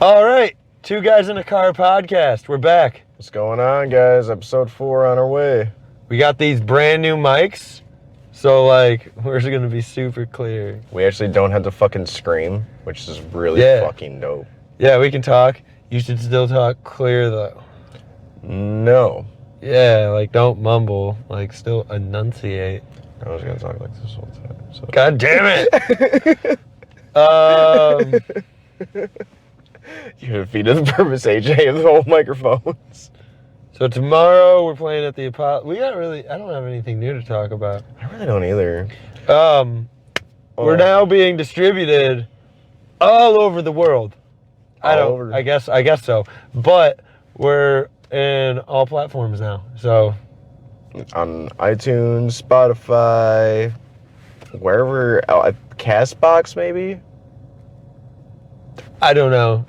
All right, Two Guys in a Car podcast. We're back. What's going on, guys? Episode 4 on our way. We got these brand new mics, so like we're going to be super clear. We actually don't have to fucking scream, which is really fucking dope. Yeah, we can talk. You should still talk clear though. No. Yeah, like don't mumble. Like still enunciate. I was gonna talk like this whole time. So. God damn it! You defeat the purpose, AJ, of the whole microphones. So tomorrow we're playing at the Apollo. I don't have anything new to talk about. I really don't either. We're now being distributed all over the world. I guess so. But we're in all platforms now. So on iTunes, Spotify, wherever, Castbox maybe? I don't know.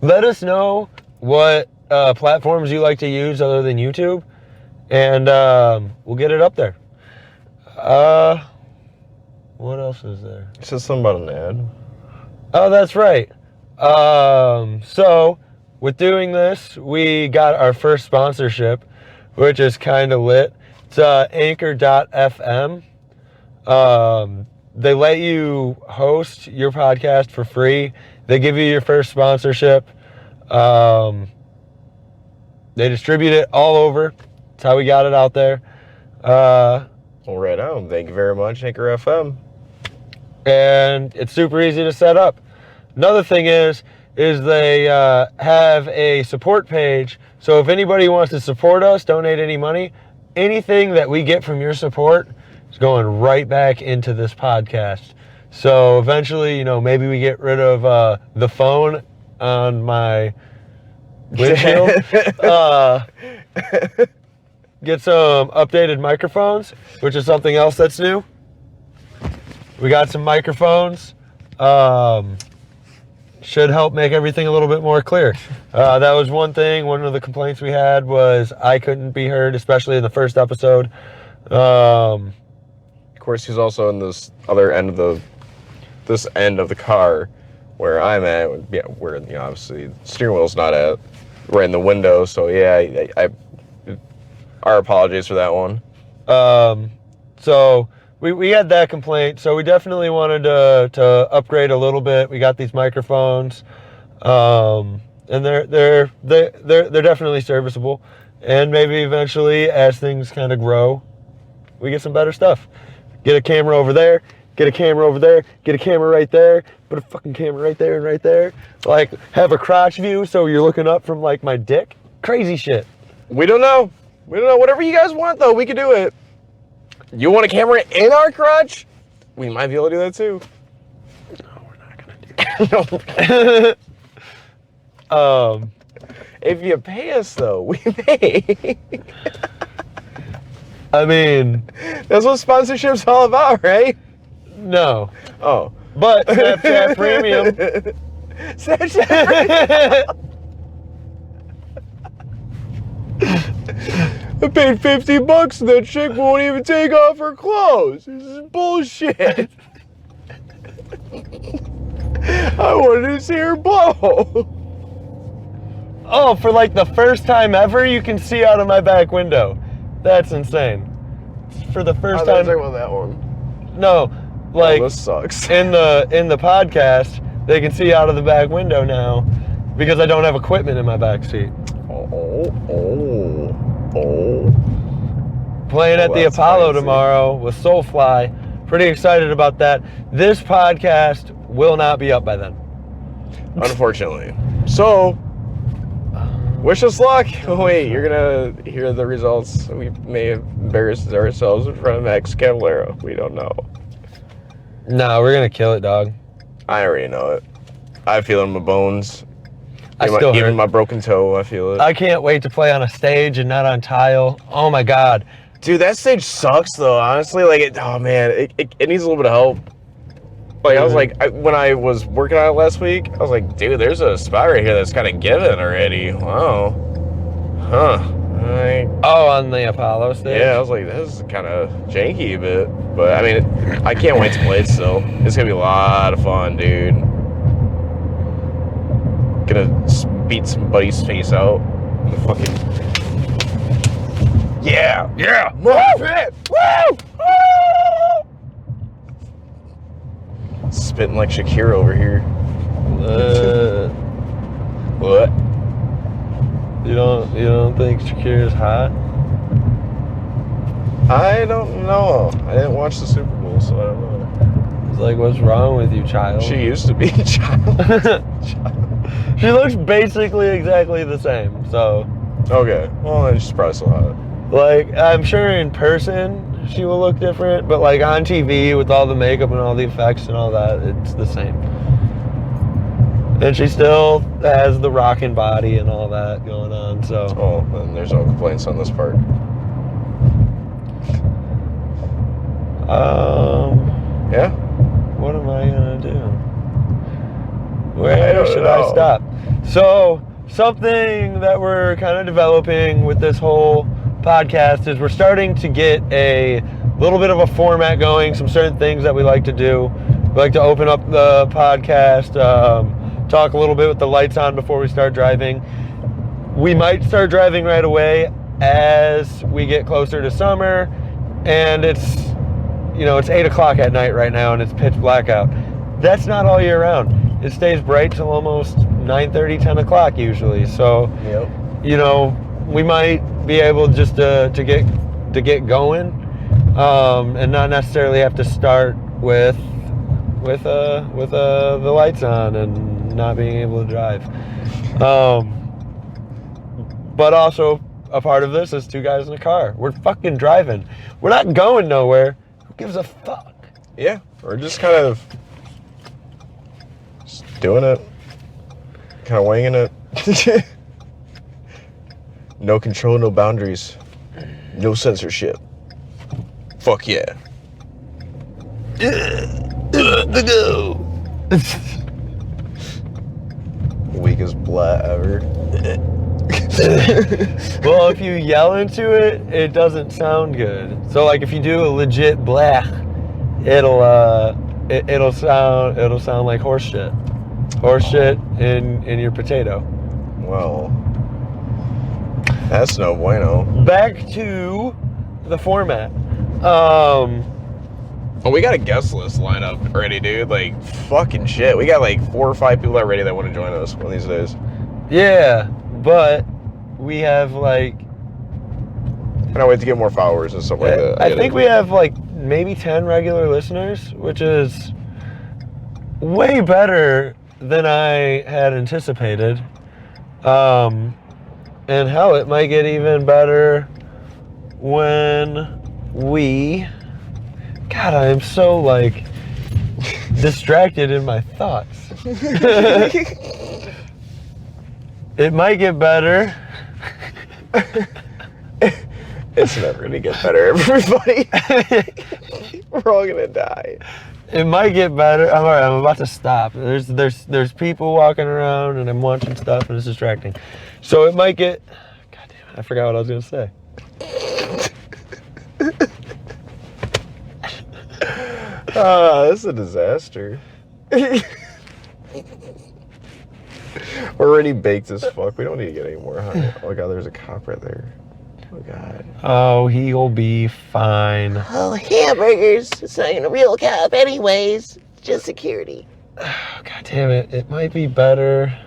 Let us know what platforms you like to use other than YouTube, and we'll get it up there. What else is there? It says something about an ad. Oh, that's right. So with doing this, we got our first sponsorship, which is kind of lit. It's Anchor.fm. They let you host your podcast for free. They give you your first sponsorship. They distribute it all over. That's how we got it out there. Well, right on. Thank you very much, Anchor FM. And it's super easy to set up. Another thing is they have a support page. So if anybody wants to support us, donate any money, anything that we get from your support is going right back into this podcast. So eventually, maybe we get rid of the phone on my windshield. Get some updated microphones, which is something else that's new. We got some microphones. Should help make everything a little bit more clear. That was one thing. One of the complaints we had was I couldn't be heard, especially in the first episode. Of course, he's also in this other end of the car where I'm at. Yeah, where obviously the steering wheel's not at, right in the window. So yeah, our apologies for that one. So we had that complaint. So we definitely wanted to upgrade a little bit. We got these microphones, and they're definitely serviceable. And maybe eventually, as things kind of grow, we get some better stuff. Get a camera over there. Get a camera over there. Get a camera right there. Put a fucking camera right there and right there. Like, have a crotch view so you're looking up from, like, my dick. Crazy shit. We don't know. Whatever you guys want, though, we can do it. You want a camera in our crotch? We might be able to do that, too. No, we're not going to do that. If you pay us, though, we pay. I mean, that's what sponsorship's all about, right? No. Oh. But Snapchat Premium. Snapchat Premium. I paid $50 and that chick won't even take off her clothes. This is bullshit. I wanted to see her blow. Oh, for like the first time ever, you can see out of my back window. That's insane. For the first time. I was talking about that one. No, like this sucks. in the podcast, they can see out of the back window now because I don't have equipment in my back seat. Playing at the Apollo tomorrow with Soulfly. Pretty excited about that. This podcast will not be up by then. Unfortunately. So, wish us luck. Oh, wait, you're going to hear the results. We may have embarrassed ourselves in front of Max Cavalera. We don't know. No, we're going to kill it, dog. I already know it. I feel it in my bones. Even my broken toe, I feel it. I can't wait to play on a stage and not on tile. Oh, my God. Dude, that stage sucks, though, honestly. Like, it needs a little bit of help. Like, I was like, when I was working on it last week, I was like, dude, there's a spot right here that's kind of given already. Wow. Huh. On the Apollo stage? Yeah, I was like, this is kind of janky a bit. But, I mean, I can't wait to play it still. It's going to be a lot of fun, dude. Gonna beat somebody's face out. In the fucking. Yeah! Yeah! Woo! Woo! Spitting like Shakira over here. What? You don't think Shakira's hot? I don't know. I didn't watch the Super Bowl, so I don't know. It's like, what's wrong with you, child? She used to be a child. She looks basically exactly the same, so. Okay. Well, then she's probably still hot. Like, I'm sure in person she will look different, but like on TV with all the makeup and all the effects and all that, it's the same. And she still has the rockin' body and all that going on, so. Oh, then there's no complaints on this part. Yeah? What am I gonna do? Where should I stop? So, something that we're kind of developing with this whole podcast is we're starting to get a little bit of a format going, some certain things that we like to do. We like to open up the podcast, talk a little bit with the lights on before we start driving. We might start driving right away as we get closer to summer, and it's 8 o'clock at night right now and it's pitch black out. That's not all year round. It stays bright till almost 9:30, 10 o'clock usually. So, Yep. We might be able just to get going, and not necessarily have to start with the lights on and not being able to drive. But also a part of this is two guys in a car. We're fucking driving. We're not going nowhere. Who gives a fuck? Yeah. We're just kind of just doing it. Kind of winging it. No control, no boundaries. No censorship. Fuck yeah. Weakest blat ever. Well, if you yell into it, it doesn't sound good. So like if you do a legit blech, it'll sound like horse shit. Horse shit in your potato. Well, that's no bueno. Back to the format. Oh, we got a guest list lined up already, dude. Like, fucking shit. We got like 4 or 5 people already that want to join us one of these days. Yeah, but we have like... I can't wait to get more followers and stuff like that. I think we have like maybe 10 regular listeners, which is way better than I had anticipated. And hell, it might get even better when we... God, I am so like distracted in my thoughts. It might get better. It's never gonna get better, everybody. We're all gonna die. It might get better. I'm alright. I'm about to stop. There's people walking around and I'm watching stuff and it's distracting. So it might get. God damn it! I forgot what I was gonna say. This is a disaster. We're already baked as fuck. We don't need to get any more honey. Oh god, there's a cop right there. Oh god. Oh, he'll be fine. Oh, hamburgers. It's not even a real cop anyways. It's just security. Oh, God damn it. It might be better.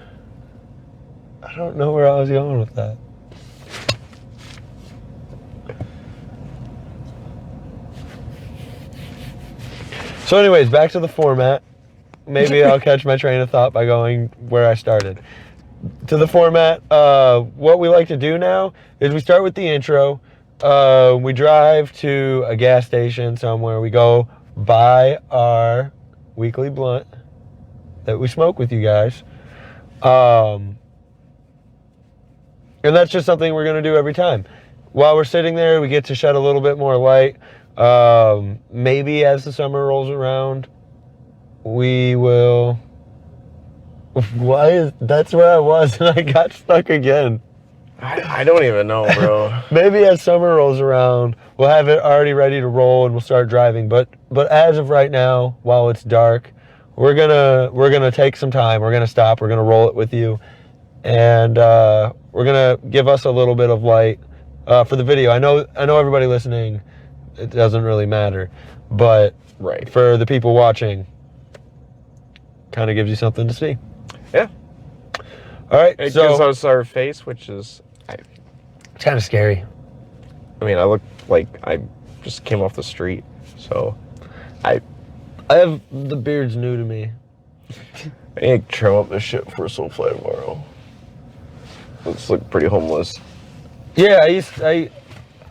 I don't know where I was going with that. So anyways, back to the format. Maybe I'll catch my train of thought by going where I started. To the format, what we like to do now is we start with the intro. We drive to a gas station somewhere. We go buy our weekly blunt that we smoke with you guys. And that's just something we're going to do every time. While we're sitting there, we get to shed a little bit more light. Maybe as the summer rolls around, we will... That's where I was and I got stuck again. I don't even know, bro. Maybe as summer rolls around, we'll have it already ready to roll and we'll start driving. But as of right now, while it's dark, we're gonna take some time. We're gonna stop. We're gonna roll it with you, and we're gonna give us a little bit of light for the video. I know everybody listening, it doesn't really matter, but Right. for the people watching, kind of gives you something to see. Yeah. All right, It so gives us our face, which is, it's kind of scary. I mean, I look like I just came off the street, so I The beard's new to me. need to trim up this shit for Soulfly tomorrow. Looks like pretty homeless. Yeah,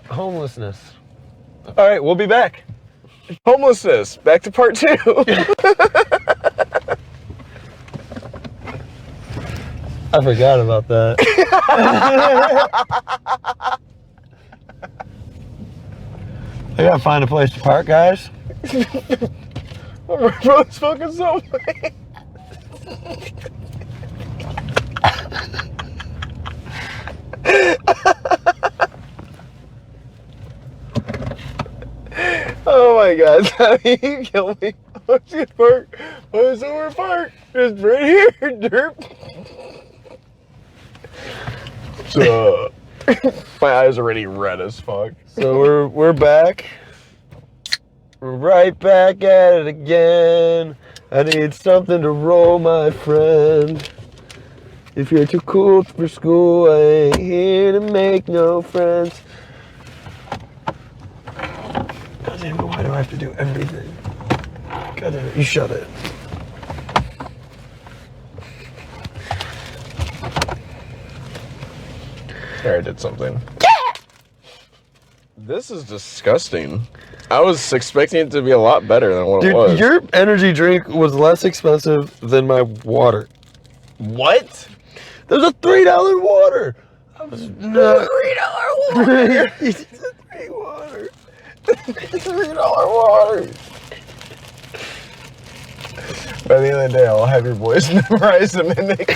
homelessness. All right, we'll be back. Homelessness. Back to part 2. I forgot about that. I gotta find a place to park, guys. My brother's fucking so funny. Oh my god, Tommy, you kill me. What's your park? What's over park? Just right here, derp. So, my eyes are already red as fuck. So we're back. We're right back at it again. I need something to roll, my friend. If you're too cool for school, I ain't here to make no friends. God damn it, why do I have to do everything? God damn it, you shut it. There, I did something. This is disgusting. I was expecting it to be a lot better than what it was. Dude, your energy drink was less expensive than my water. What? There's a $3 water. I was not. $3 water. It's a $3 water. $3 water. By the end of the day, I'll have your boys memorize the mimic.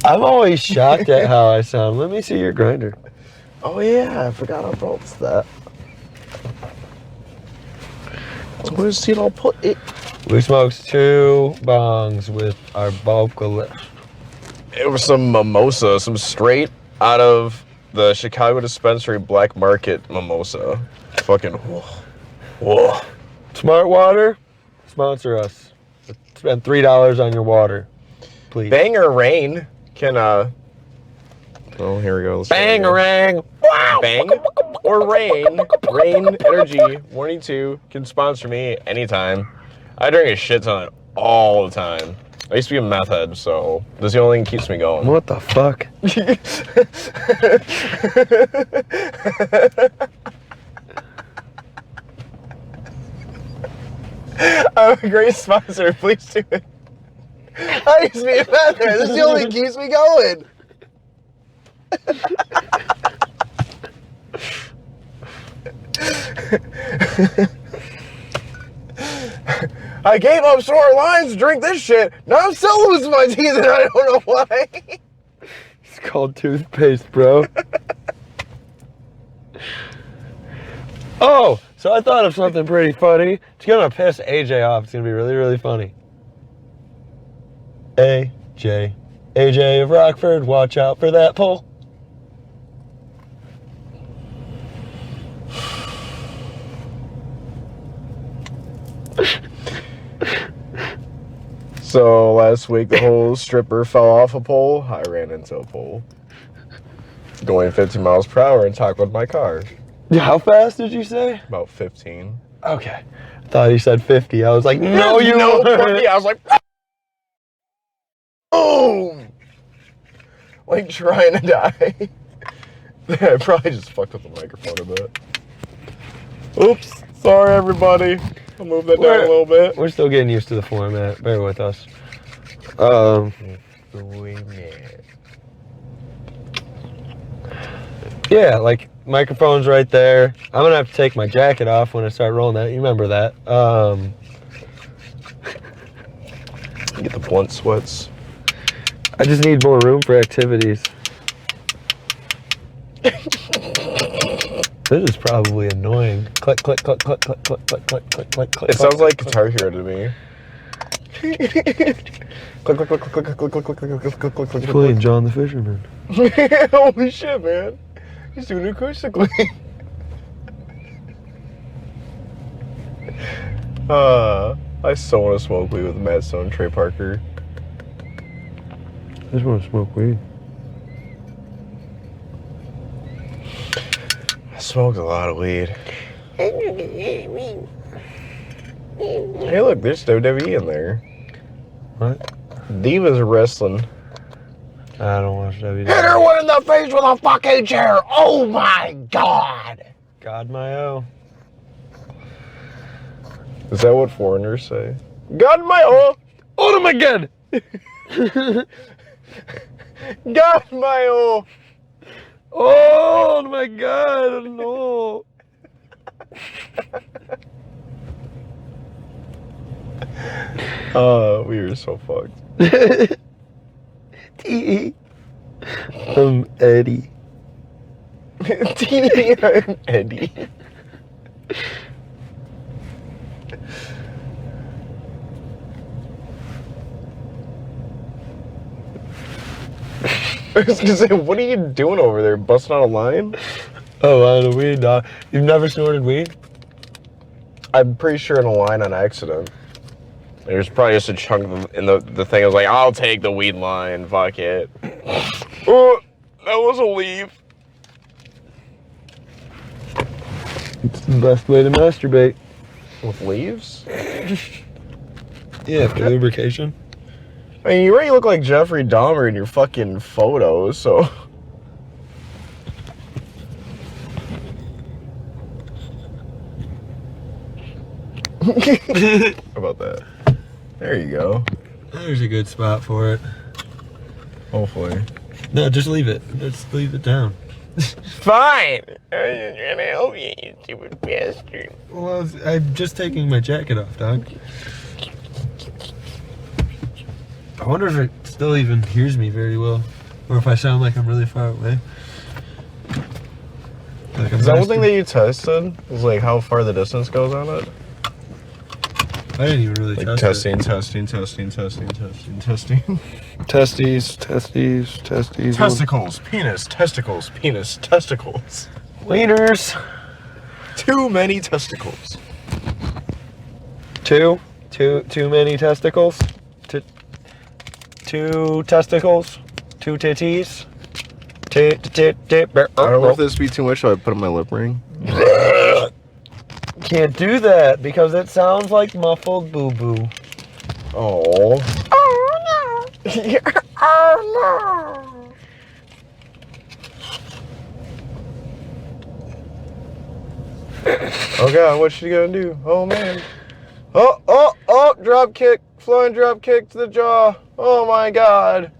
I'm always shocked at how I sound. Let me see your grinder. Oh yeah, I forgot about that. Where's see it all put it? We smoked 2 bongs with our vocalist. It was some mimosa, some straight out of the Chicago dispensary black market mimosa. Fucking whoa. Smart Water, sponsor us. Spend $3 on your water, please. Banger Rain can oh, here we go. Let's try it again. Bangarang. Wow. Bang or Rain. Rain Energy 182 can sponsor me anytime. I drink a shit ton all the time. I used to be a meth head, so this is the only thing that keeps me going. What the fuck? I'm a great sponsor. Please do it. I used to be a meth head. This is the only thing that keeps me going. I gave up sore lines to drink this shit. Now I'm still losing my teeth and I don't know why. It's called toothpaste, bro. Oh, so I thought of something pretty funny. It's gonna piss AJ off. It's gonna be really, really funny. AJ of Rockford, watch out for that pole. So last week the whole stripper fell off a pole. I ran into a pole. Going 50 miles per hour and tackled my car. How fast did you say? About 15. Okay. I thought you said 50. I was like, no, you know. weren't. I was like, boom! Like trying to die. I probably just fucked up the microphone a bit. Oops. Sorry, everybody. I'll move that down a little bit. We're still getting used to the format. Bear with us. Yeah, like microphone's right there. I'm gonna have to take my jacket off when I start rolling that. You remember that? Get the blunt sweats. I just need more room for activities. This is probably annoying. Click, click, click, click, click, click, click, click, click, click, click. It sounds like Guitar Hero to me. Click, click, click, click, click, click, click, click, click, click, click, click, click, click, Playing John the Fisherman. Holy shit, man. He's doing it acoustically. I so want to smoke weed with Matt Stone and Trey Parker. I just want to smoke weed. I smoked a lot of weed. Hey, look, there's WWE in there. What? Divas Wrestling. I don't watch WWE. Hit her one in the face with a fucking chair. Oh my god. God my O. Is that what foreigners say? God my oh! Oh my god! God my oh! Oh my god, no. We were so fucked. T. I'm Eddie. Teeny and Eddie. I was gonna say, what are you doing over there? Busting out a line? Oh, line of weed, dog. You've never snorted weed? I'm pretty sure in a line on accident. There's probably just a chunk in the thing. I was like, I'll take the weed line. Fuck it. Oh, that was a leaf. It's the best way to masturbate. With leaves? Yeah, for lubrication. I mean, you already look like Jeffrey Dahmer in your fucking photos, so. How about that? There you go. There's a good spot for it. Hopefully. No, just leave it. Just leave it down. Fine. I'm gonna help you, you stupid bastard. Well, I'm just taking my jacket off, dog. I wonder if it still even hears me very well. Or if I sound like I'm really far away. Like Is that one thing that you tested? Was like how far the distance goes on it? I didn't even really Like test testing. Testes. Testicles, penis, testicles, penis, testicles. Wieners. Too many testicles. Too many testicles. Two testicles. Two titties. I don't know if this be too much, so I put on my lip ring. Can't do that because it sounds like muffled boo boo. Oh. Oh no. Oh no. Oh god, what's she gonna do? Oh man. Oh, drop kick, flying drop kick to the jaw. Oh my god.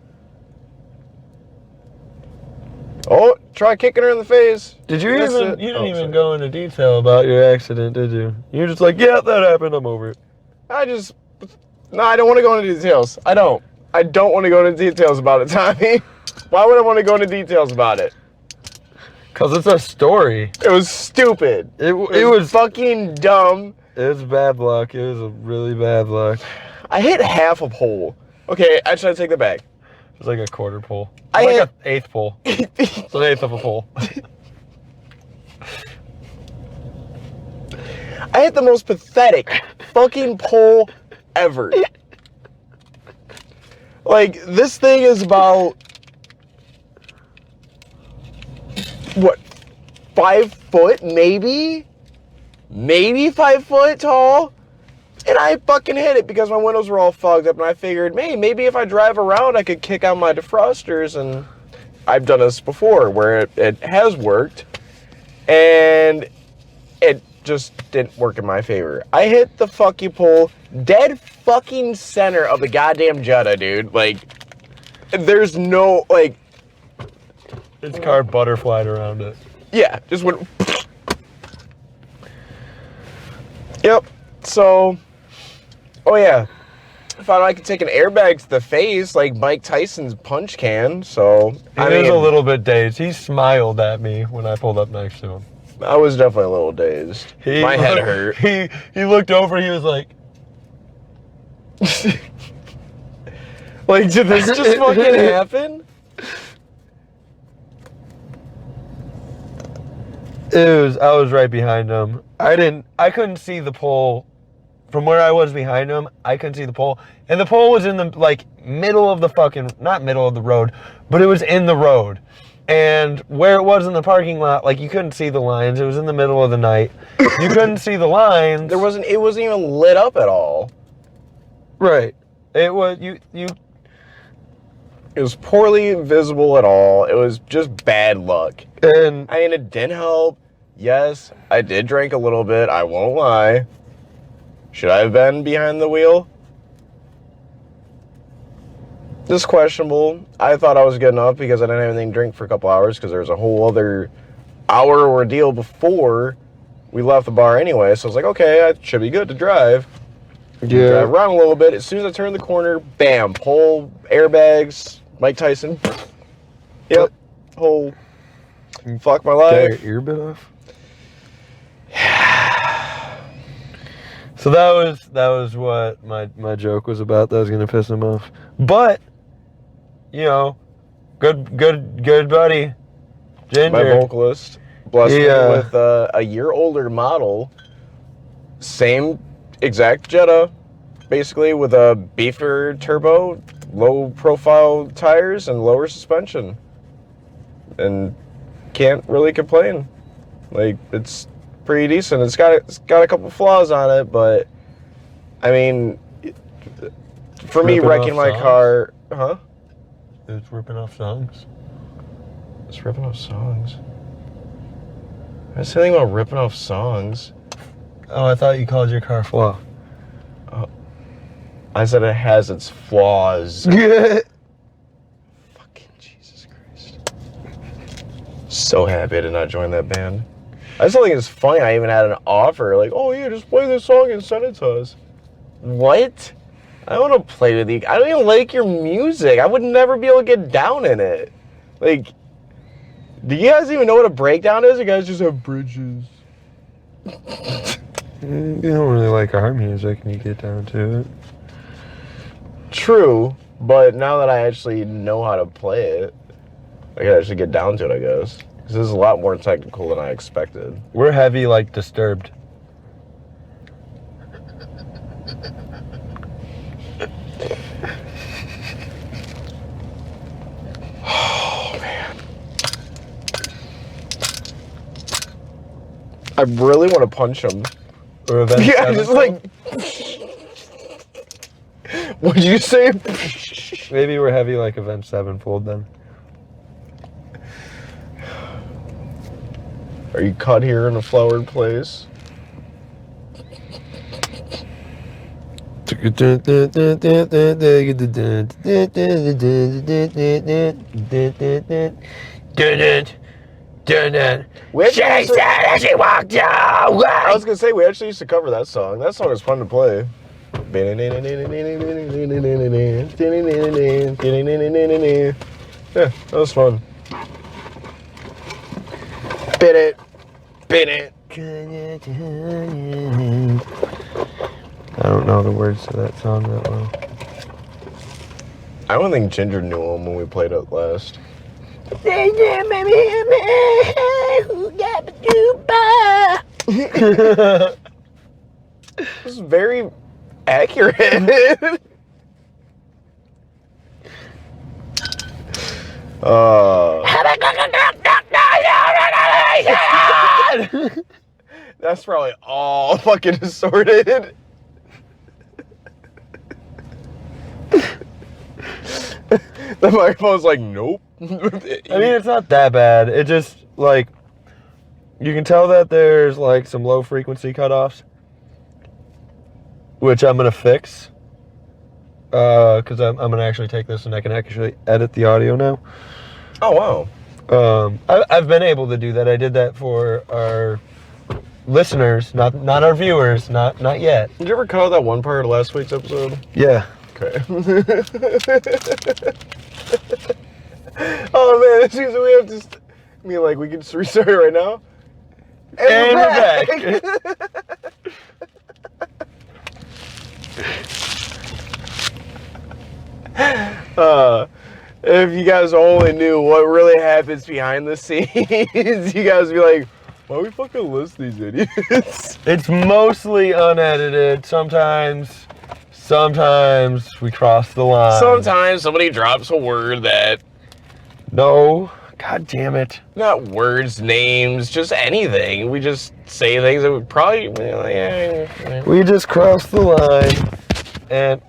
Oh, try kicking her in the face. Did you Missed even? it. You didn't Oh, even sorry. go into detail about your accident, did you? You're just like, yeah, that happened. I'm over it. No, I don't want to go into details. I don't want to go into details about it, Tommy. Why would I want to go into details about it? Cause it's a story. It was stupid. It was fucking dumb. It was bad luck. It was a really bad luck. I hit half a pole. Okay, actually, I take that back. It was like a quarter pole. I Like hit- an eighth pole. It's an eighth of a pole. I hit the most pathetic fucking pole ever. Like, this thing is about, what, 5 foot, maybe? Maybe 5 foot tall? And I fucking hit it because my windows were all fogged up, and I figured, hey, maybe if I drive around, I could kick out my defrosters, and I've done this before, where it has worked, and it just didn't work in my favor. I hit the fucking pole dead fucking center of the goddamn Jetta, dude. Like, there's no, like... Its car butterflied around it. Yeah, just went... Yep, so... Oh yeah, I found out I could take an airbag to the face like Mike Tyson's punch can, so... He was a little bit dazed. He smiled at me when I pulled up next to him. I was definitely a little dazed. My head hurt. He looked over, he was like... Like, did this just fucking happen? I was right behind him. I couldn't see the pole from where I was behind him. I couldn't see the pole. And the pole was in the, like, middle of the fucking, not middle of the road, but it was in the road. And where it was in the parking lot, like, you couldn't see the lines. It was in the middle of the night. You couldn't see the lines. It wasn't even lit up at all. Right. It was, It was poorly visible at all. It was just bad luck. and I mean, it didn't help. Yes, I did drink a little bit. I won't lie. Should I have been behind the wheel? This is questionable. I thought I was good enough because I didn't have anything to drink for a couple hours because there was a whole other hour ordeal before we left the bar anyway. So I was like, okay, I should be good to drive. Drive around a little bit. As soon as I turned the corner, bam, pole, airbags, Mike Tyson. Yep, whole fuck my life. Got your ear bit off? So that was what my joke was about. That was gonna piss him off. But you know, good buddy, Ginger. My vocalist blessed me Yeah. with a year older model, same exact Jetta, basically with a beefer turbo, low profile tires, and lower suspension, and can't really complain. Like, it's pretty decent. It's got a couple flaws on it, but I mean, for me, Ripping wrecking off my songs? car, huh? It's ripping off songs. It's ripping off songs. I was saying about ripping off songs. Oh, I thought you called your car flaw. I said it has its flaws. Yeah. Fucking Jesus Christ. So happy I did not join that band. I just don't think it's funny. I even had an offer like, oh yeah, just play this song and send it to us. What? I don't want to play with you. I don't even like your music. I would never be able to get down in it. Like, do you guys even know what a breakdown is? You guys just have bridges. You don't really like our music, and you get down to it. True, but now that I actually know how to play it, I can actually get down to it, I guess. Because this is a lot more technical than I expected. We're heavy, like Disturbed. Oh, man. I really want to punch him. Or Avenged Yeah, just like... What'd you say? Maybe we're heavy like Avenged Sevenfold then. Are you cut here in a flowered place? We actually used to- as she walked away. I was gonna say, we actually used to cover that song. That song was fun to play. Yeah, that was fun. Bit it. I don't know the words to that song that well. I don't think Ginger knew him when we played it last. This is very accurate. That's probably all fucking distorted. The microphone's like, nope. I mean, it's not that bad. It just, like, you can tell that there's, like, some low frequency cutoffs, which I'm going to fix, because I'm going to actually take this and I can actually edit the audio now. Oh, wow. I've been able to do that. I did that for our listeners, not our viewers, not yet. Did you ever cut out that one part of last week's episode? Yeah. Okay. Oh man, it seems that we have to. I mean, like, we can just restart it right now. And we're back. If you guys only knew what really happens behind the scenes, you guys would be like, why we fucking list these idiots? It's mostly unedited. Sometimes we cross the line. Sometimes somebody drops a word that, No. God damn it. not words, names, just anything. We just say things that would probably, We just crossed the line. And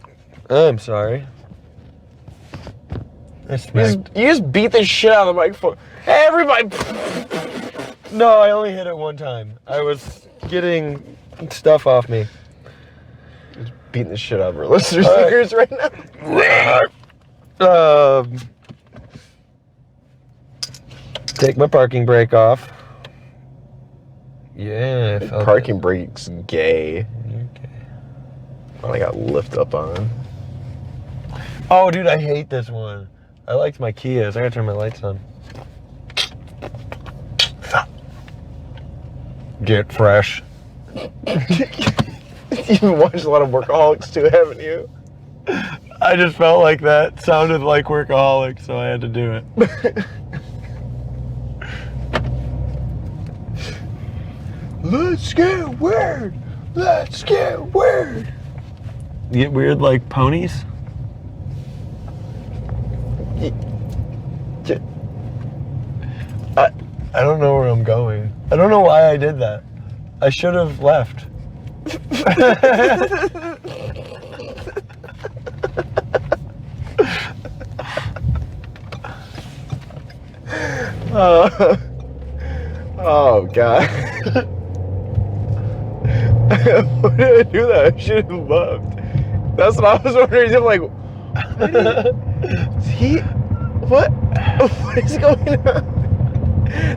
I'm sorry. I smacked. you just beat the shit out of the microphone. Hey, everybody! No, I only hit it one time. I was getting stuff off me. Beating the shit out of our listeners' All right. ears right now. Take my parking brake off. Yeah, I felt Parking brake's gay. it. Okay. I got lift up on. Oh, dude, I hate this one. I liked my Kias. I gotta turn my lights on. Get fresh. You've watched a lot of Workaholics too, haven't you? I just felt like that sounded like Workaholic, so I had to do it. Let's get weird. Let's get weird. You get weird like ponies? I don't know where I'm going. I don't know why I did that. I should have left. Oh god. Why did I do that? I should have left. That's what I was wondering. I'm like, is he? What? What is going on?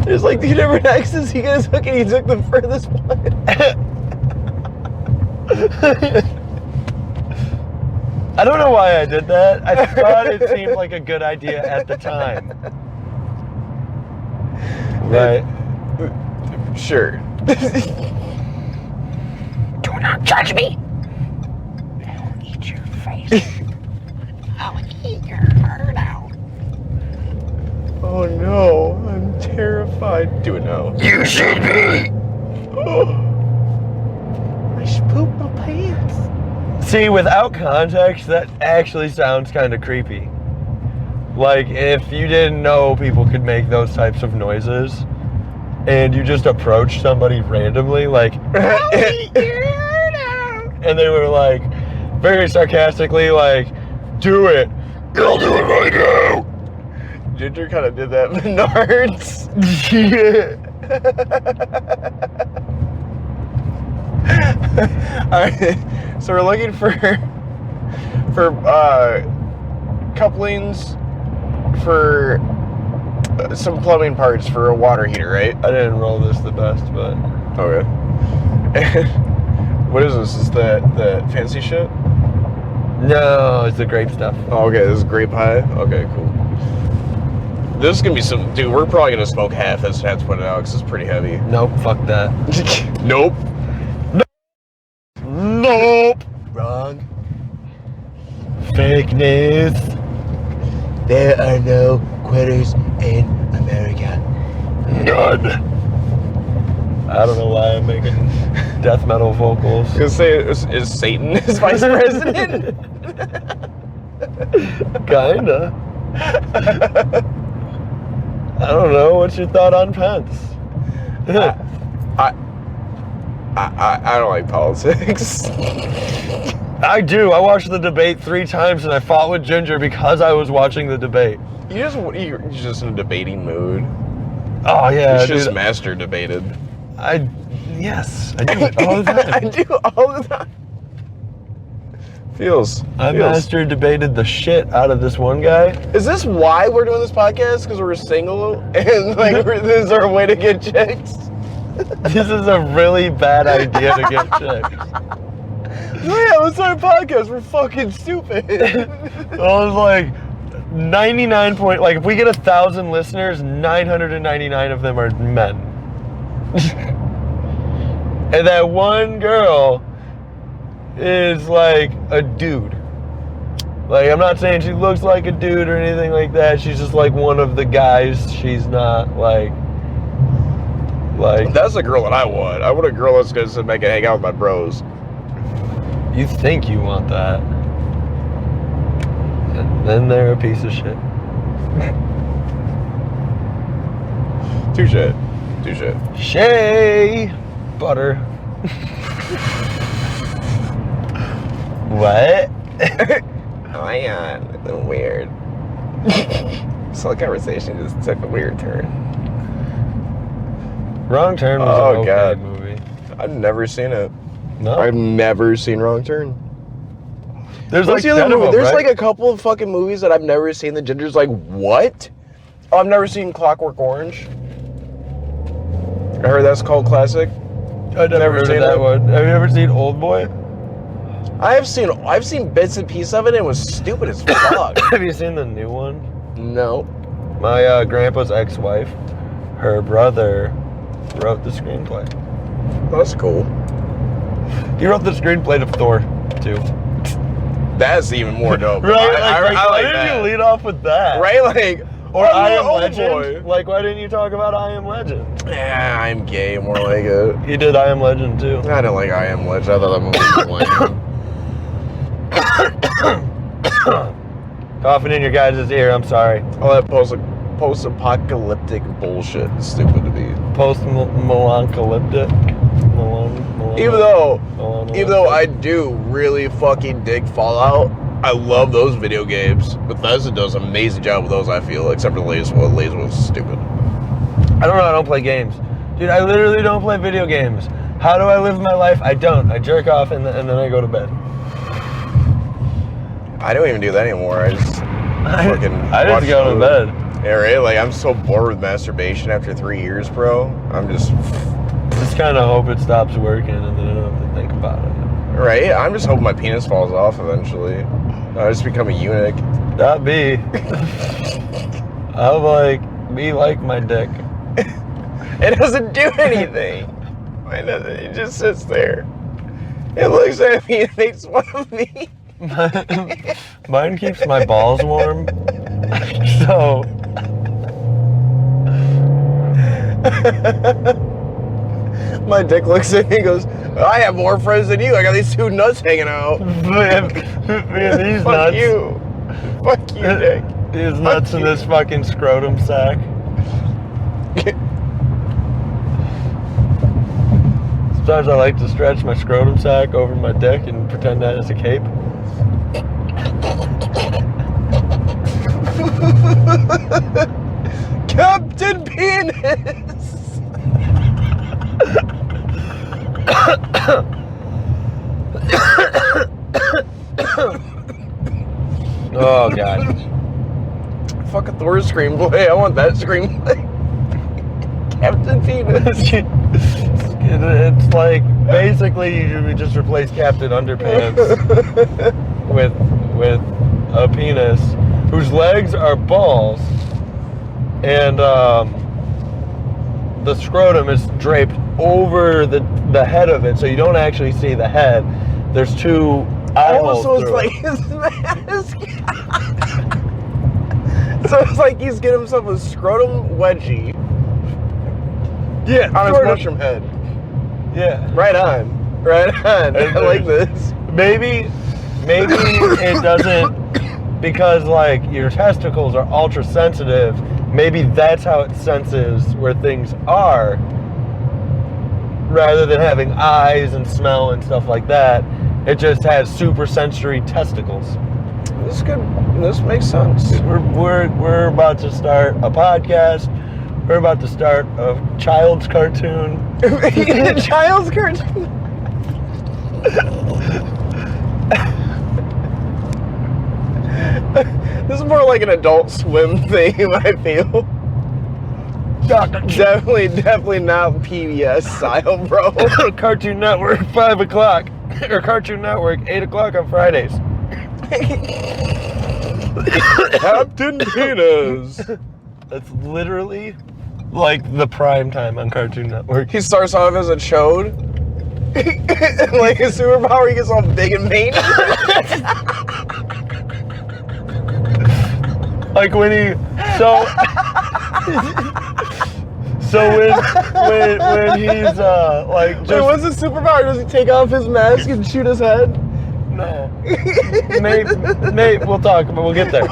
There's like 2 different exits. He got his hook and he took the furthest one. I don't know why I did that. I thought it seemed like a good idea at the time. Right. Sure. Do not judge me. I'll eat your face. I'll eat your heart out. Oh no, I'm terrified. Do it now. You should be. I should poop my pants. See, without context, that actually sounds kind of creepy. Like, if you didn't know people could make those types of noises, and you just approached somebody randomly, like, and they were like, very sarcastically, like, do it. I'll do it right now. Ginger kind of did that in Menards. Yeah. Alright, so we're looking for couplings for some plumbing parts for a water heater, right? I didn't roll this the best, but Okay. What is this? Is that fancy shit? no, it's the grape stuff. Oh, okay, this is grape high. Okay, cool. This is gonna be some, dude. We're probably gonna smoke half this. Had to put it out because it's pretty heavy. Nope, fuck that. Nope. Nope. Wrong. Fake news. There are no quitters in America. None. I don't know why I'm making death metal vocals. I was gonna say, is Satan his vice president? Kinda. I don't know. What's your thought on Pence? I don't like politics. I do. I watched the debate 3 times and I fought with Ginger because I was watching the debate. You're just in a debating mood. Oh yeah, You should just dude. master debated. Yes, I do it all the time. I do all the time. Feels. I master debated the shit out of this one guy. Is this why we're doing this podcast? Because we're single and like this is our way to get chicks? This is a really bad idea to get chicks. Oh yeah, let's start a podcast. We're fucking stupid. I was like 99 point, like if we get 1,000 listeners, 999 of them are men. And that one girl is like a dude. Like, I'm not saying she looks like a dude or anything like that. She's just like one of the guys. She's not like. That's a girl that I want. I want a girl that's gonna sit back and hang out with my bros. You think you want that. And then they're a piece of shit. Touche. Shay Butter. What? Oh my god, that's weird. So the conversation just took a weird turn. Wrong Turn was Oh, an okay God. movie. I've never seen it. No, I've never seen Wrong Turn. there's What's like the other 10 of movie? them, There's right? like a couple of fucking movies that I've never seen. The Ginger's like, what? Oh, I've never seen Clockwork Orange. I heard that's called classic. I've never heard seen of that it. one. Have you ever seen Old Boy? I've seen bits and pieces of it, and it was stupid as fuck. Have you seen the new one? No. My grandpa's ex-wife, her brother, wrote the screenplay. That's cool. He wrote the screenplay to Thor 2. That's even more dope. Right? I Why like didn't that. you lead off with that? Right? Like, Or I Am Old Legend? Boy. Like, why didn't you talk about I Am Legend? Yeah, I'm gay, more like it. He did I Am Legend too. I don't like I Am Legend. I thought that movie was lame. Coughing in your guys' ear, I'm sorry. All that post-apocalyptic bullshit is stupid to me. Post-melancholyptic. Even though I do really fucking dig Fallout, I love those video games. Bethesda does an amazing job with those, I feel, except for the latest one. The latest one's stupid. I don't play games. Dude, I literally don't play video games. How do I live my life? I don't. I jerk off and then I go to bed. I don't even do that anymore. I just fucking I watch just go to food. bed. Yeah, right? Like, I'm so bored with masturbation after 3 years, bro. I'm just... Just kind of hope it stops working and then I don't have to think about it. Right? I'm just hoping my penis falls off eventually. I just become a eunuch. Not me. I'm like, me like my dick. It doesn't do anything. It just sits there. It looks at me and makes fun of me. Mine keeps my balls warm. So. My dick looks at me and goes, I have more friends than you. I got these two nuts hanging out. Man, these Fuck nuts. you. Fuck you, Dick. These nuts in you. this fucking scrotum sack. Sometimes I like to stretch my scrotum sack over my dick and pretend that it's a cape. Captain Penis. Oh god. Fuck a Thor screenplay. I want that screenplay. Captain Penis. It's like basically you just replace Captain Underpants with a penis whose legs are balls and the scrotum is draped over the head of it, so you don't actually see the head. There's two eye holes So it's through like it. his mask. So it's like he's getting himself a scrotum wedgie Yeah, on his sort of. mushroom head. Yeah. Right on. Right on. I like this. Maybe it doesn't, because like your testicles are ultra sensitive. Maybe that's how it senses where things are, rather than having eyes and smell and stuff like that. It just has super sensory testicles. This could. This makes sense. We're about to start a podcast. We're about to start a child's cartoon. A child's cartoon. This is more like an Adult Swim theme, I feel. Definitely not PBS style, bro. Cartoon Network 5 o'clock, or Cartoon Network 8 o'clock on Fridays. Captain Penis. That's literally like the prime time on Cartoon Network. He starts off as a chode. Like his superpower, he gets all big and mean. Like when he so when he's like just Wait, what's his superpower? Does he take off his mask and shoot his head? no mate we'll talk but we'll get there.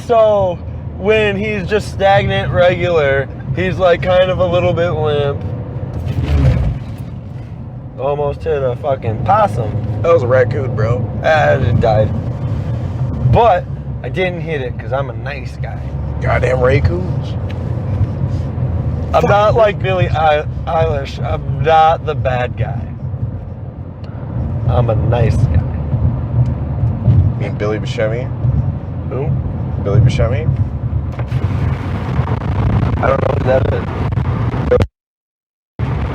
So when he's just stagnant regular, he's like kind of a little bit limp. Almost hit a fucking possum. That was a raccoon, bro. It died. But I didn't hit it because I'm a nice guy. Goddamn raccoons. I'm not like Billie Eilish. I'm not the bad guy. I'm a nice guy. You mean Billy Buscemi? Who? Billy Buscemi? I don't know who that is.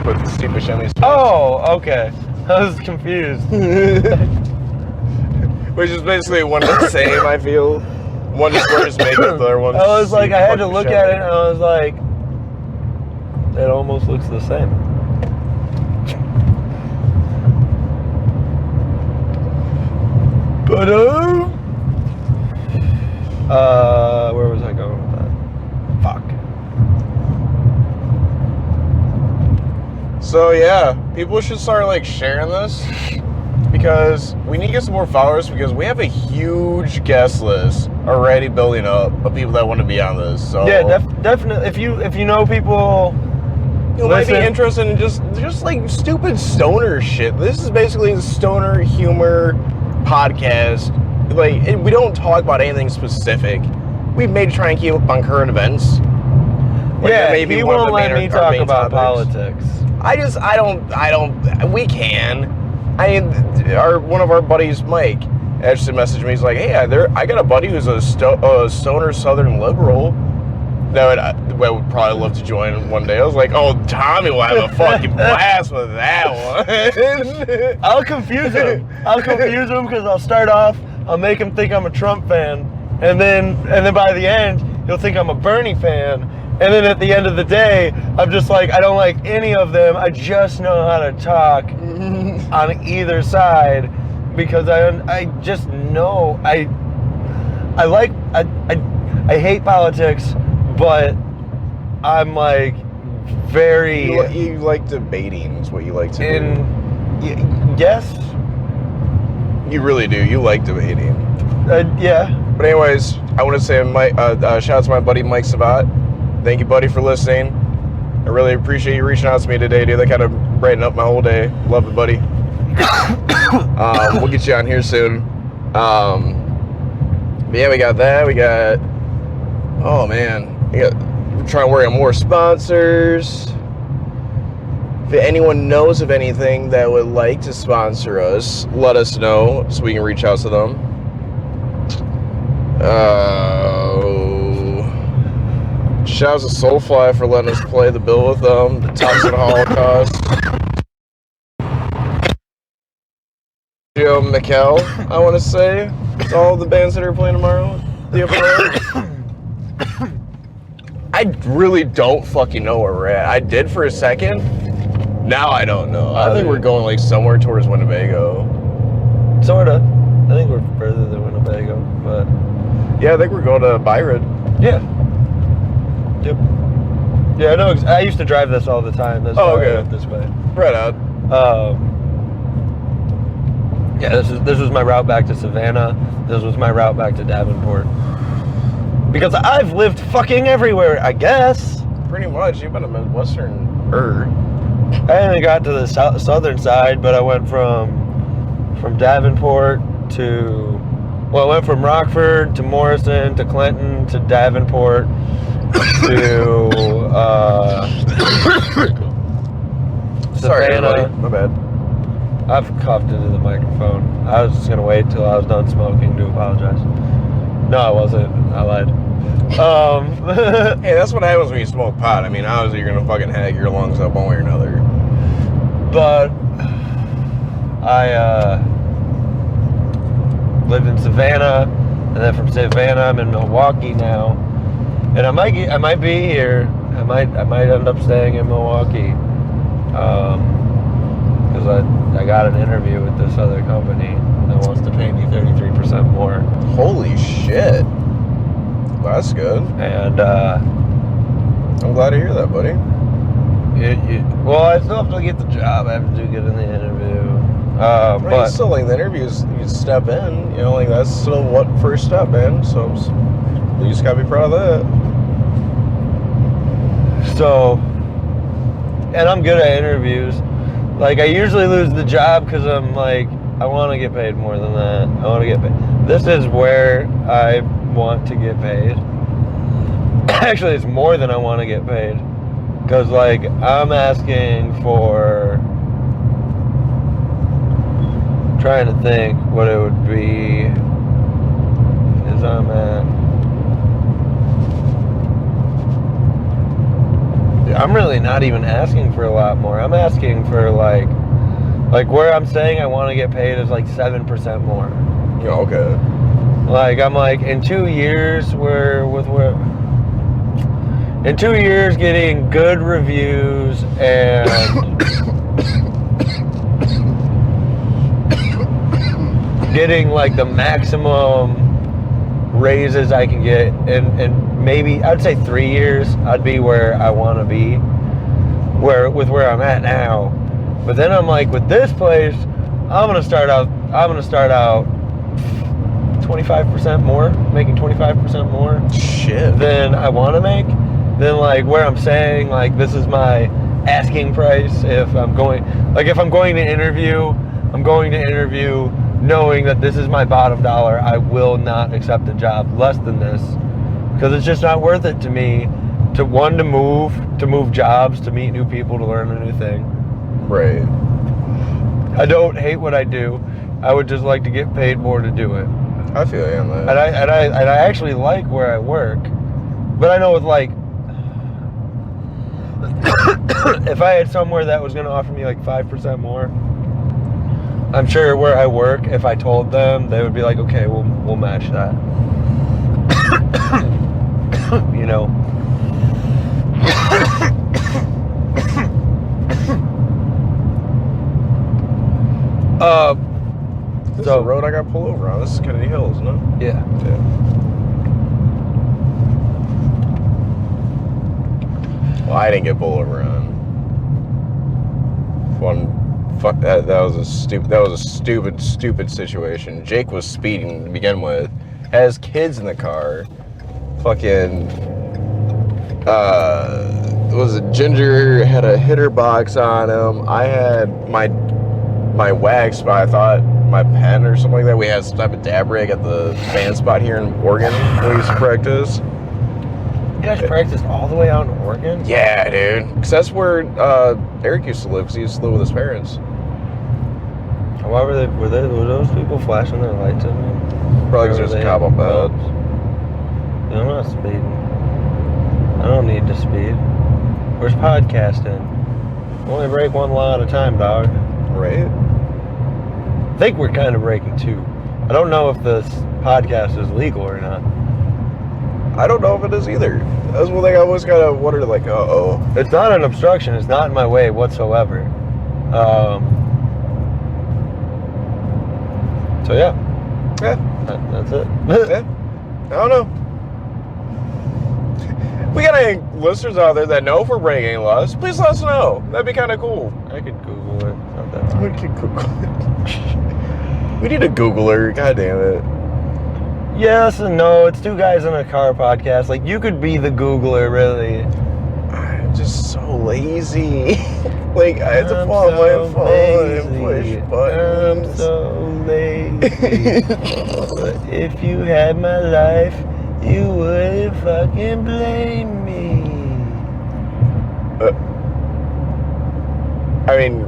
With Steve Buscemi's face. Oh, okay. I was confused. Which is basically one and the same, I feel. One is wears makeup, the other one's I was like, Steve I had to fucking look Buscemi. at it and I was like, it almost looks the same. But where was I going with that? Fuck. So yeah, people should start like sharing this because we need to get some more followers because we have a huge guest list already building up of people that want to be on this. So Yeah, definitely. If you know people, you might be listen. interested in just like stupid stoner shit. This is basically a stoner humor podcast. Like we don't talk about anything specific. We've made to try and keep up on current events. Like, yeah, that may be he one of won't the let main- me our talk main about topics. politics. I don't, we can. One of our buddies, Mike, actually messaged me. He's like, hey, I got a buddy who's a stoner Southern liberal that would probably love to join one day. I was like, oh, Tommy will have a fucking blast with that one. I'll confuse him. Because I'll start off, I'll make him think I'm a Trump fan, and then by the end, he'll think I'm a Bernie fan. And then at the end of the day, I'm just like, I don't like any of them. I just know how to talk on either side because I just know I hate politics, but I'm like very you like debating is what you like to do. Yes, You really do. You like debating. yeah. But anyways, I want to say shout out to my buddy Mike Savat. Thank you, buddy, for listening. I really appreciate you reaching out to me today, dude. That kind of brightened up my whole day. Love it, buddy. We'll get you on here soon. But yeah, we got that. Oh man, we're trying to work on more sponsors. If anyone knows of anything that would like to sponsor us, let us know so we can reach out to them. Shouts to Soulfly for letting us play the bill with them. The Toxic Holocaust. Joe McKell, I want to say. It's all the bands that are playing tomorrow. The episode. I really don't fucking know where we're at. I did for a second. Now I don't know. I think we're going like somewhere towards Winnebago. Sorta. I think we're further than Winnebago, but Yeah, I think we're going to Byron. yeah. Yep. Yeah, I know. I used to drive this all the time. That's Oh, why I okay. went this way. Right out. Yeah, this was my route back to Savannah. This was my route back to Davenport. Because I've lived fucking everywhere, I guess. Pretty much. You've been a Midwestern. I only got to the southern side, but I went from Davenport to, well, I went from Rockford to Morrison to Clinton to Davenport to Sorry, Savannah. everybody. My bad. I've coughed into the microphone. I was just gonna wait till I was done smoking to apologize. No, I wasn't. I lied. Hey, that's what happens when you smoke pot. I mean, obviously you're gonna fucking hag your lungs up one way or another. But I lived in Savannah, and then from Savannah I'm in Milwaukee now, and I might be here. I might end up staying in Milwaukee, because I got an interview with this other company that wants to pay me 33% more that's good. And I'm glad to hear that, buddy. well, I still have to get the job. I have to get in the interview. Right, But still, like, the interviews, you step in, you know, like, that's still what first step, man. So you just gotta be proud of that. so, and I'm good at interviews. Like, I usually lose the job because I'm like, I want to get paid more than that. I want to get paid. This is where I want to get paid. Actually, it's more than I want to get paid. Because, like, I'm asking for... trying to think what it would be. Is I'm at... I'm really not even asking for a lot more. I'm asking for, like where I'm saying I want to get paid is like 7% more. Yeah, okay. Like, I'm like, in 2 years, in 2 years getting good reviews and getting like the maximum raises I can get, and maybe I'd say 3 years I'd be where I want to be, where I'm at now. But then I'm like, with this place, I'm gonna start out 25% more, making 25% more Shit. than I want to make. Then, like, where I'm saying, like, this is my asking price. If I'm going to interview, I'm going to interview knowing that this is my bottom dollar. I will not accept a job less than this, because it's just not worth it to me to move jobs, to meet new people, to learn a new thing. Right. I don't hate what I do. I would just like to get paid more to do it. I feel you on that. And I actually like where I work, but I know with, like, if I had somewhere that was going to offer me like 5% more, I'm sure where I work, if I told them, they would be like, okay, we'll match that. You know. This is So- the road I got pulled over on. This is Kennedy Hills, no? Yeah. Yeah. Well, I didn't get pulled over on. Fuck that. That was a stupid situation. Jake was speeding to begin with. Has kids in the car. Fucking. Was it Ginger had a hitter box on him. I had my wax spot. I thought my pen or something like that. We had some type of dab rig at the band spot here in Oregon where we used to practice. You guys practiced all the way out in Oregon? Yeah, dude. Because that's where Eric used to live. Because he used to live with his parents. Why were those people flashing their lights at me? Probably because there's a cop up ahead. I'm not speeding. I don't need to speed. Where's podcasting? Only break one law at a time, dog. Right? I think we're kind of breaking two. I don't know if this podcast is legal or not. I don't know if it is either. That's one thing I always kind of wondered, like, uh-oh. It's not an obstruction. It's not in my way whatsoever. So yeah, Yeah, that's it. yeah. I don't know. We got any listeners out there that know if we're breaking any laws, please let us know. That'd be kind of cool. I could Google it. It's not that hard. We could Google it. We need a Googler. God damn it. Yes and no. It's two guys in a car podcast. Like, you could be the Googler, really. I'm just so lazy. Like, I have to I'm fall on my so phone and lazy. push buttons. I'm so lazy. But if you had my life, you wouldn't fucking blame me. I mean,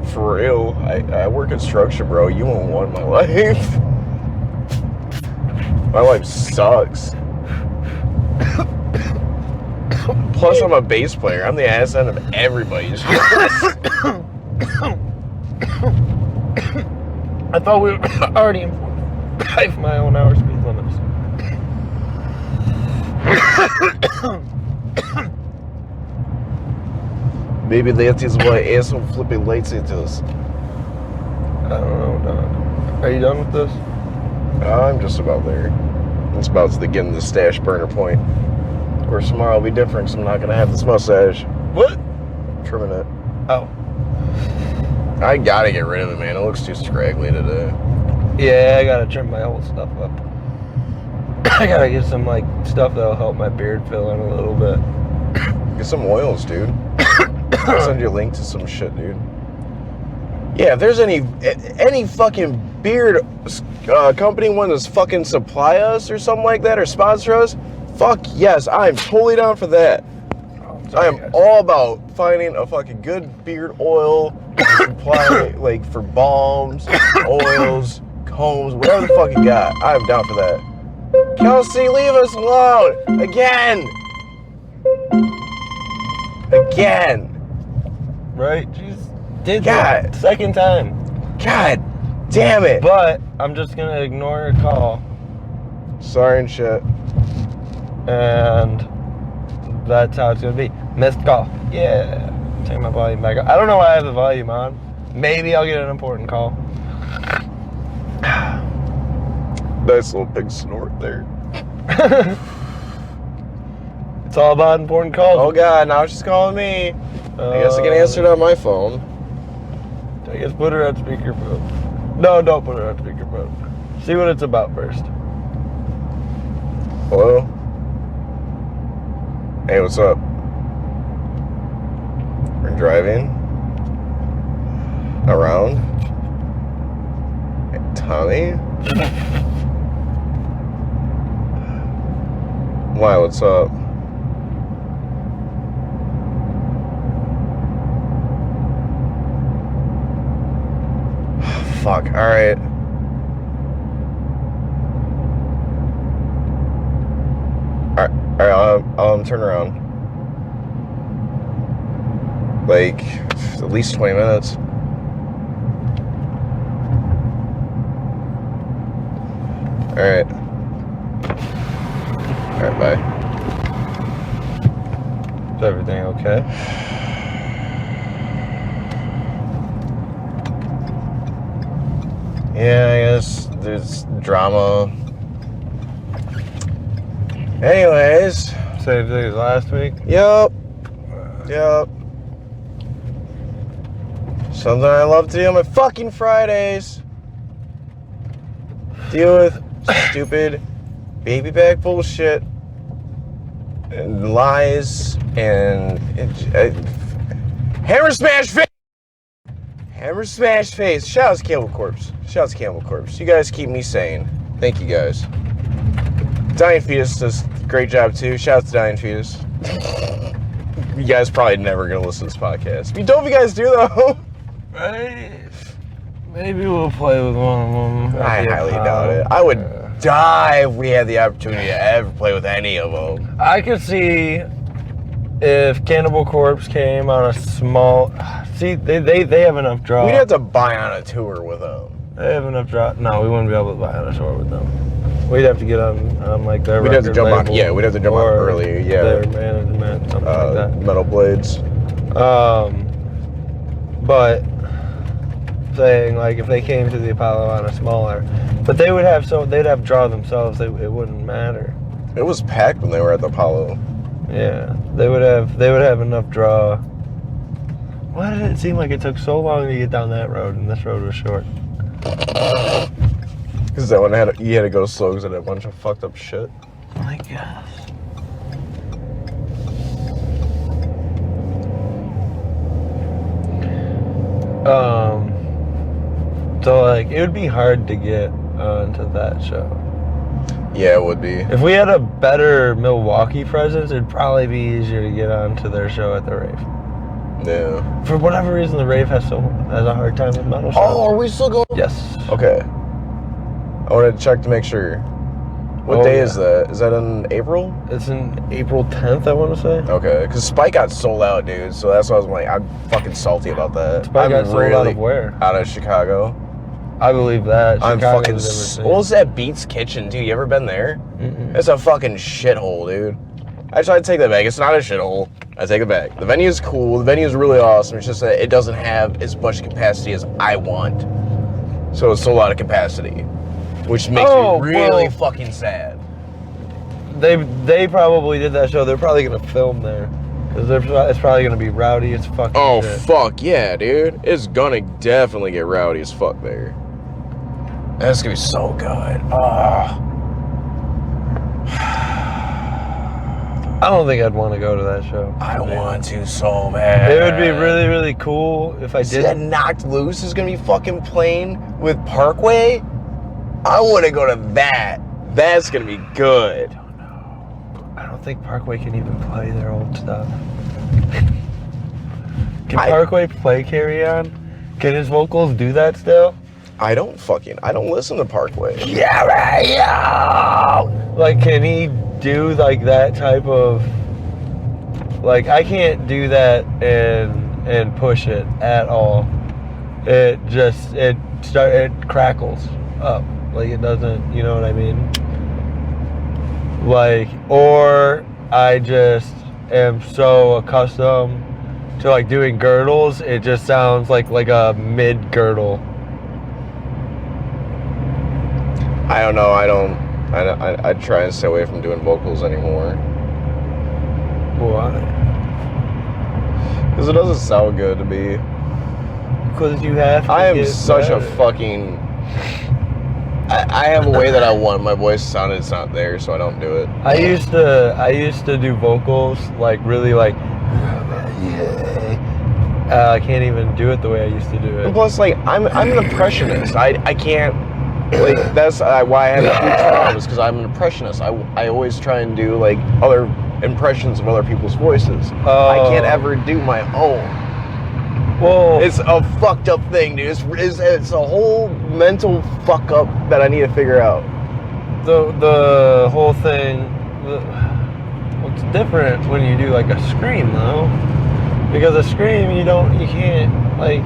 for real, I work construction, bro. You won't want my life. My life sucks. Plus, I'm a bass player. I'm the ass end of everybody's shows. I thought we were already in 5 mile an hour speed limits. Maybe that is why asshole flipping lights into us. I don't know, dog. Are you done with this? I'm just about there. It's about to get in the stash burner point. Of course, tomorrow will be different because I'm not going to have this mustache. What? Trimming it. Oh. I gotta get rid of it, man. It looks too scraggly today. Yeah, I gotta trim my old stuff up. I gotta get some like stuff that'll help my beard fill in a little bit. Get some oils, dude. I'll send you a link to some shit, dude. Yeah, if there's any fucking beard company want to fucking supply us or something like that or sponsor us, fuck yes, I'm totally down for that. I am all about finding a fucking good beard oil supply, like for balms, oils, combs, whatever the fuck you got. I'm down for that. Kelsey, leave us alone! Again! Right? Jeez. Did God. that second time. God damn it! But I'm just gonna ignore your call, Sorry and shit. and that's how it's gonna be. Missed call. Yeah. Take my volume back up. I don't know why I have the volume on. Maybe I'll get an important call. Nice little big snort there. It's all about important calls. Oh god, now she's calling me. I guess I can answer it on my phone. I guess put her on speakerphone. No, don't put her on speakerphone. See what it's about first. Hello? Hey, what's up? We're driving around. Hey, Tommy? Why, what's up? Fuck, alright. Alright, I'll turn around. Like, at least 20 minutes. Alright. Alright, bye. Is everything okay? Yeah, I guess there's drama. Anyways. Same thing as last week? Yup. Something I love to do on my fucking Fridays. Deal with stupid baby back bullshit and lies and hammer smash face. Hammer smash face. Shout out to Camel Corpse. You guys keep me sane. Thank you guys. Dying Fetus does a great job too. Shout out to Dying Fetus. You guys probably never gonna listen to this podcast. Be dope if you guys do though. Right. Maybe we'll play with one of them. I highly doubt it. I would die if we had the opportunity to ever play with any of them. I could see if Cannibal Corpse came on a small. See, they have enough draw. We'd have to buy on a tour with them. They have enough draw. No, we wouldn't be able to buy on a tour with them. We'd have to get on like their. We'd have to jump on. label Yeah, we'd have to jump on or earlier. Yeah. Their management, something like that. Metal Blades. But saying like if they came to the Apollo on a smaller, but they'd have draw themselves. It wouldn't matter. It was packed when they were at the Apollo. Yeah, they would have enough draw. Why did it seem like it took so long to get down that road and this road was short? Because that one you had to go slow because it had a bunch of fucked up shit. I guess. So like it would be hard to get onto that show. Yeah, it would be. If we had a better Milwaukee presence, it'd probably be easier to get onto their show at the rave. Yeah. For whatever reason, the rave has a hard time with metal shows. Oh, are we still going? Yes. Okay. I wanted to check to make sure. What day is that? Is that in April? It's in April 10th, I want to say. Okay, because Spike got sold out, dude. So that's why I was like, I'm fucking salty about that. Spike got sold out of where? Out of Chicago. I believe that. I'm fucking. Chicago's What was that Beats Kitchen, dude? You ever been there? Mm-mm. It's a fucking shithole, dude. I tried to take that back. It's not a shithole. I take it back. The venue is cool. The venue is really awesome. It's just that it doesn't have as much capacity as I want. So it's sold out of capacity, which makes me really fucking sad. they probably did that show. They're probably gonna film there because it's probably gonna be rowdy as fuck. Oh, shit. fuck yeah, dude. It's gonna definitely get rowdy as fuck there. That's gonna be so good. Oh. I don't think I'd want to go to that show. I want to so bad. It would be really, really cool if I See that did. Knocked Loose is gonna be fucking playing with Parkway? I wanna go to that. That's gonna be good. I don't think Parkway can even play their old stuff. Can I- Parkway play Carry On? Can his vocals do that still? I don't listen to Parkway. Yeah, right, yeah. Like, can he do like that type of? Like, I can't do that and push it at all. It crackles up. Like, it doesn't. You know what I mean? Like, or I just am so accustomed to like doing girdles, it just sounds like a mid girdle. I don't know. I try and stay away from doing vocals anymore. Why? Because it doesn't sound good to me. Because you have to I am get such a better. fucking... I have a way that I want my voice to sound, it's not there, so I don't do it. I used to do vocals like really like I can't even do it the way I used to do And it. plus, like, I'm an impressionist. I can't... Like, that's why I have a huge problem, is because I'm an impressionist. I always try and do, like, other impressions of other people's voices. I can't ever do my own. Well, It's a fucked up thing, dude. It's a whole mental fuck up that I need to figure out. the whole thing. Well, it's different when you do like a scream though, because a scream you can't like.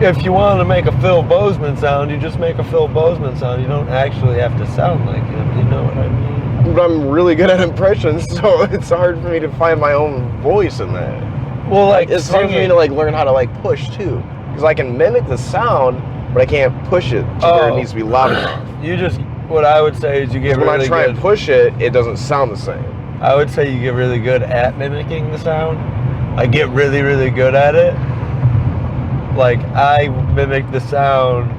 If you want to make a Phil Bozeman sound, you just make a Phil Bozeman sound. You don't actually have to sound like him. You know what I mean? But I'm really good at impressions, so it's hard for me to find my own voice in that. Well, like It's hard for me to like learn how to like push too, because I can mimic the sound, but I can't push it to where it needs to be loud enough. You just, what I would say is you get When I really try good. and push it, it doesn't sound the same. I would say you get really good at mimicking the sound. I get really, really good at it. Like, I mimicked the sound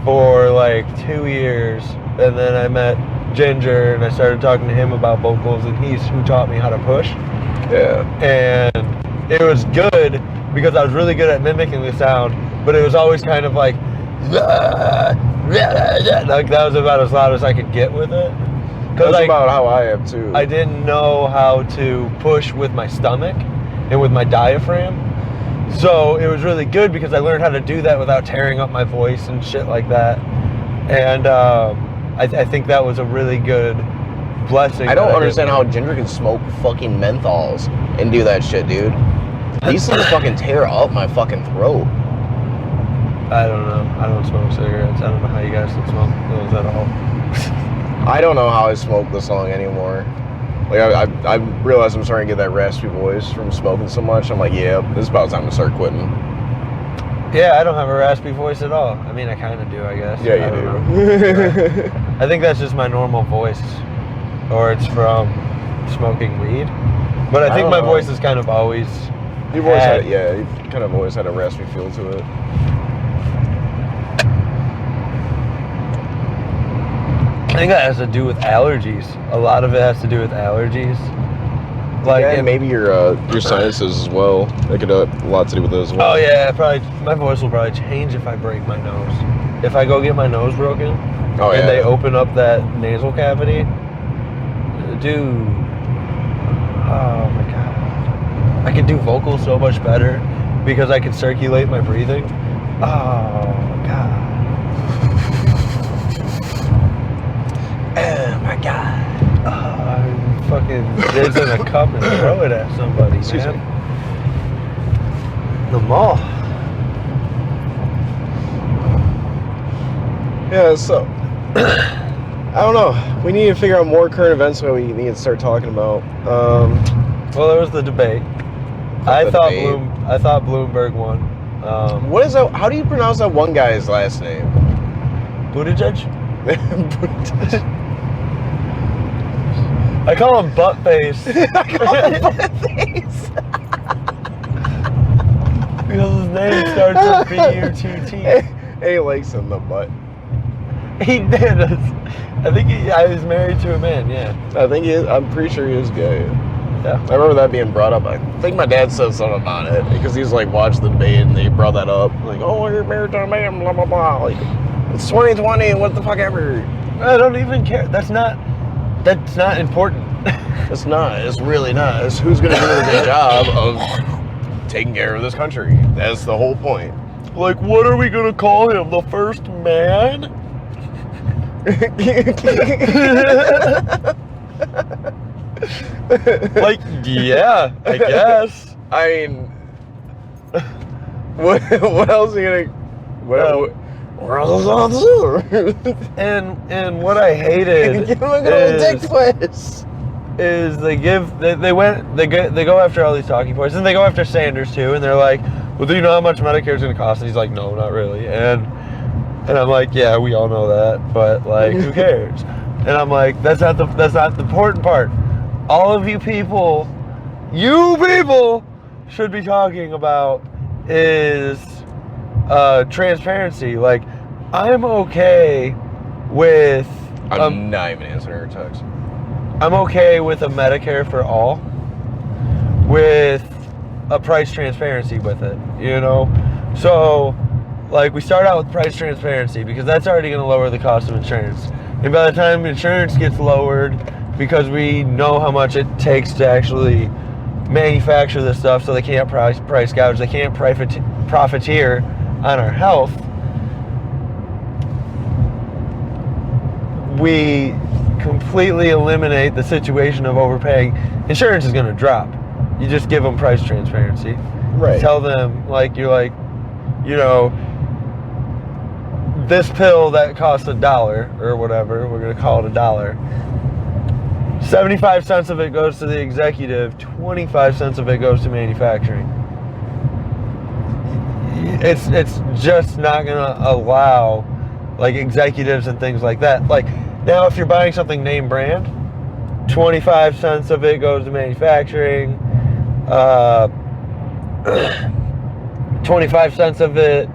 for like 2 years, and then I met Ginger, and I started talking to him about vocals, and he's who taught me how to push. Yeah. And it was good because I was really good at mimicking the sound, but it was always kind of like that was about as loud as I could get with it. Because That's about how I am too. I didn't know how to push with my stomach and with my diaphragm. So it was really good because I learned how to do that without tearing up my voice and shit like that. And I think that was a really good blessing. I don't that understand did. how Ginger can smoke fucking menthols and do that shit, dude. These things fucking tear up my fucking throat. I don't know. I don't smoke cigarettes. I don't know how you guys can smoke those at all. I don't know how I smoke this long anymore. Like, I realize I'm starting to get that raspy voice from smoking so much. I'm like, yeah, it's about time to start quitting. Yeah, I don't have a raspy voice at all. I mean, I kind of do, I guess. Yeah, I you don't do. know. I think that's just my normal voice, or it's from smoking weed. But I think don't my know. voice is kind of always. You've always had, yeah, you've kind of always had a raspy feel to it. I think that has to do with allergies. A lot of it has to do with allergies. Like, Yeah, it- and maybe your sinuses as well. That could have a lot to do with it as well. Oh yeah, probably. My voice will probably change if I break my nose. If I go get my nose broken, Oh, and yeah. they open up that nasal cavity, dude. Oh my god. I could do vocals so much better because I could circulate my breathing. Oh my god. Oh my god. I'm fucking jizz in a cup and throw it at somebody, Excuse man. The mall. Yeah, so I don't know. We need to figure out more current events that we need to start talking about. Well, there was the debate. I The thought debate. I thought Bloomberg won. What is that? How do you pronounce that one guy's last name? Buttigieg? I call him butt face. Because his name starts with B-U-T-T. And he likes in the butt. He did. I think I was married to a man, yeah. I think he is, I'm pretty sure he is gay. Yeah. I remember that being brought up. I think my dad said something about it because he's like watched the debate and they brought that up. Like, oh, you're married to a man, blah blah blah. Like, it's 2020. What the fuck ever? I don't even care. That's not important. It's not. It's really not. It's who's gonna do the good job of taking care of this country. That's the whole point. Like, what are we gonna call him? The first man? Like, yeah, I guess. I mean, what else are you gonna? What else is do? And what I hated Give him a good old dick twist. is they go after all these talking points, and they go after Sanders too, and they're like, well, do you know how much Medicare is going to cost? And he's like, no, not really. And I'm like, yeah, we all know that, but like, who cares? And I'm like, that's not the important part. All of you people should be talking about is transparency. Like, I'm okay with I'm not even answering her text. I'm okay with a Medicare for all, with a price transparency with it, you know? So, like, we start out with price transparency because that's already going to lower the cost of insurance. And by the time insurance gets lowered, because we know how much it takes to actually manufacture this stuff, so they can't price gouge, they can't profiteer on our health, we completely eliminate the situation of overpaying. Insurance is going to drop. You just give them price transparency. Right. Tell them, like, you're like, you know, this pill that costs $1 or whatever, we're going to call it $1. 75 cents of it goes to the executive, 25 cents of it goes to manufacturing. It's just not going to allow, like, executives and things like that. Like, now if you're buying something name brand, 25 cents of it goes to manufacturing, 25 cents of it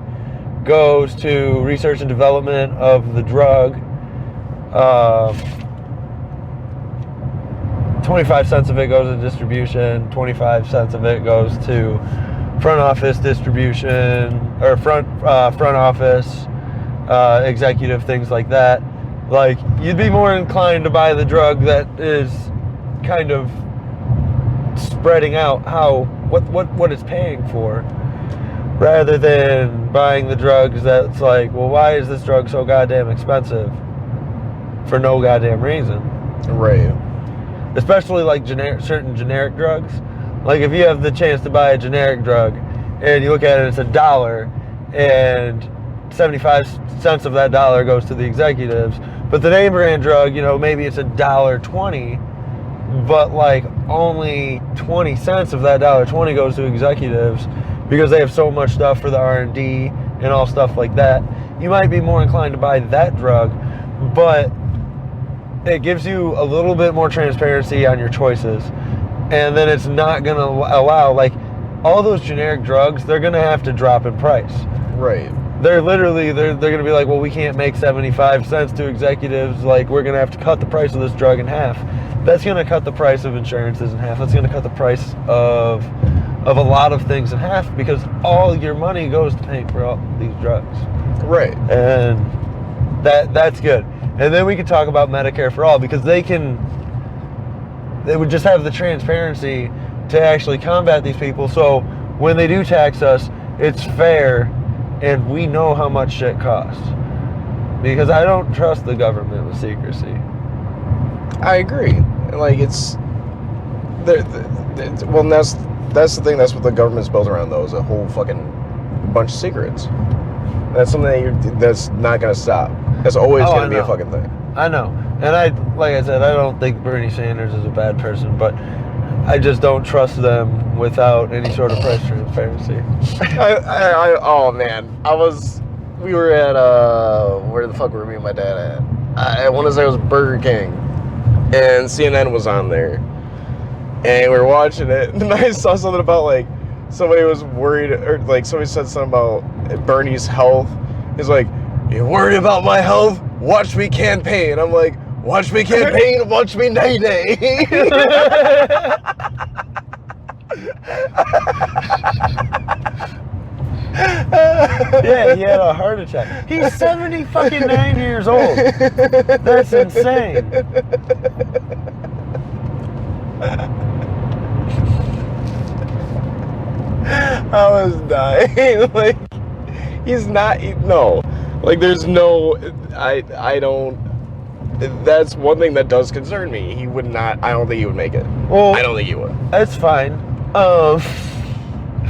goes to research and development of the drug, 25 cents of it goes to distribution, 25 cents of it goes to front office distribution, or front office executive, things like that. Like, you'd be more inclined to buy the drug that is kind of spreading out what it's paying for, rather than buying the drugs that's like, well, why is this drug so goddamn expensive for no goddamn reason? Right. Especially like certain generic drugs. Like, if you have the chance to buy a generic drug and you look at it, it's $1, and 75 cents of that dollar goes to the executives. But the name brand drug, you know, maybe it's $1.20, but like only 20 cents of that $1.20 goes to executives because they have so much stuff for the R&D and all stuff like that. You might be more inclined to buy that drug, but it gives you a little bit more transparency on your choices. And then it's not going to allow, like, all those generic drugs, they're going to have to drop in price. Right. They're literally, they're going to be like, well, we can't make 75 cents to executives. Like, we're going to have to cut the price of this drug in half. That's going to cut the price of insurances in half. That's going to cut the price of a lot of things in half, because all your money goes to paying for all these drugs. Right. And that's good. And then we can talk about Medicare for all, because they would just have the transparency to actually combat these people. So when they do tax us, it's fair, and we know how much shit costs. Because I don't trust the government with secrecy. I agree. Like, it's well, and that's the thing. That's what the government's built around, though, is a whole fucking bunch of secrets. That's something that's not gonna stop. That's always gonna be a fucking thing. I know. And like I said, I don't think Bernie Sanders is a bad person, but I just don't trust them without any sort of price transparency. Oh man, we were at where the fuck were me and my dad at? I want to say it was Burger King, and CNN was on there, and we were watching it, and I saw something about like somebody was worried, or like somebody said something about Bernie's health. He's like, "You worried about my health? Watch me campaign." I'm like, "Watch me campaign, watch me nay-nay." Yeah, he had a heart attack. He's 79 years old. That's insane. I was dying. Like, he's not. No, like, there's no. I don't. That's one thing that does concern me. He would not. I don't think he would make it. Well, I don't think he would. That's fine.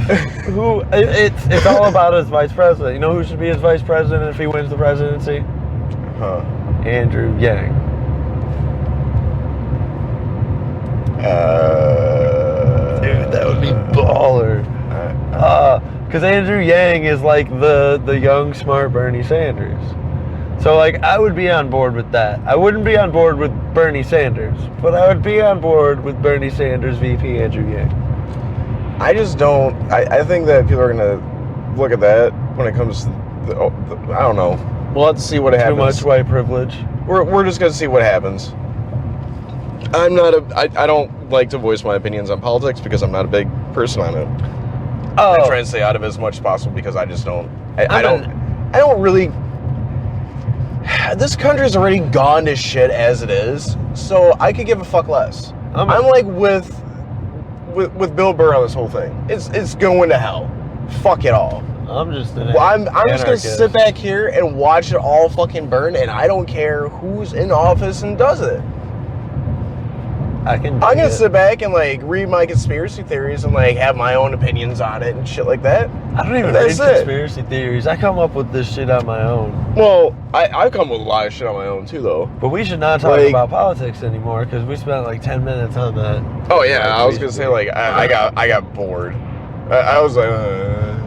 It's all about his vice president. You know who should be his vice president if he wins the presidency? Huh? Andrew Yang. Dude, that would be baller. Because Andrew Yang is like the young, smart Bernie Sanders. So, like, I would be on board with that. I wouldn't be on board with Bernie Sanders, but I would be on board with Bernie Sanders VP Andrew Yang. I just don't. I think that people are gonna look at that when it comes to I don't know. We'll have to see what happens. Too much white privilege. We're just gonna see what happens. I'm not I don't like to voice my opinions on politics because I'm not a big person on it. Oh, I try and stay out of it as much as possible because I just don't. I don't really. This country's already gone to shit as it is, so I could give a fuck less. I'm like with Bill Burr on this whole thing. It's going to hell. Fuck it all. I'm just I'm just gonna sit back here and watch it all fucking burn, and I don't care who's in office and does it. I'm gonna sit back and like read my conspiracy theories and like have my own opinions on it and shit like that. I don't even read conspiracy theories. I come up with this shit on my own. Well, I come with a lot of shit on my own too, though. But we should not talk about politics anymore because we spent like 10 minutes on that. Oh yeah, I was gonna say like I got bored. I was like.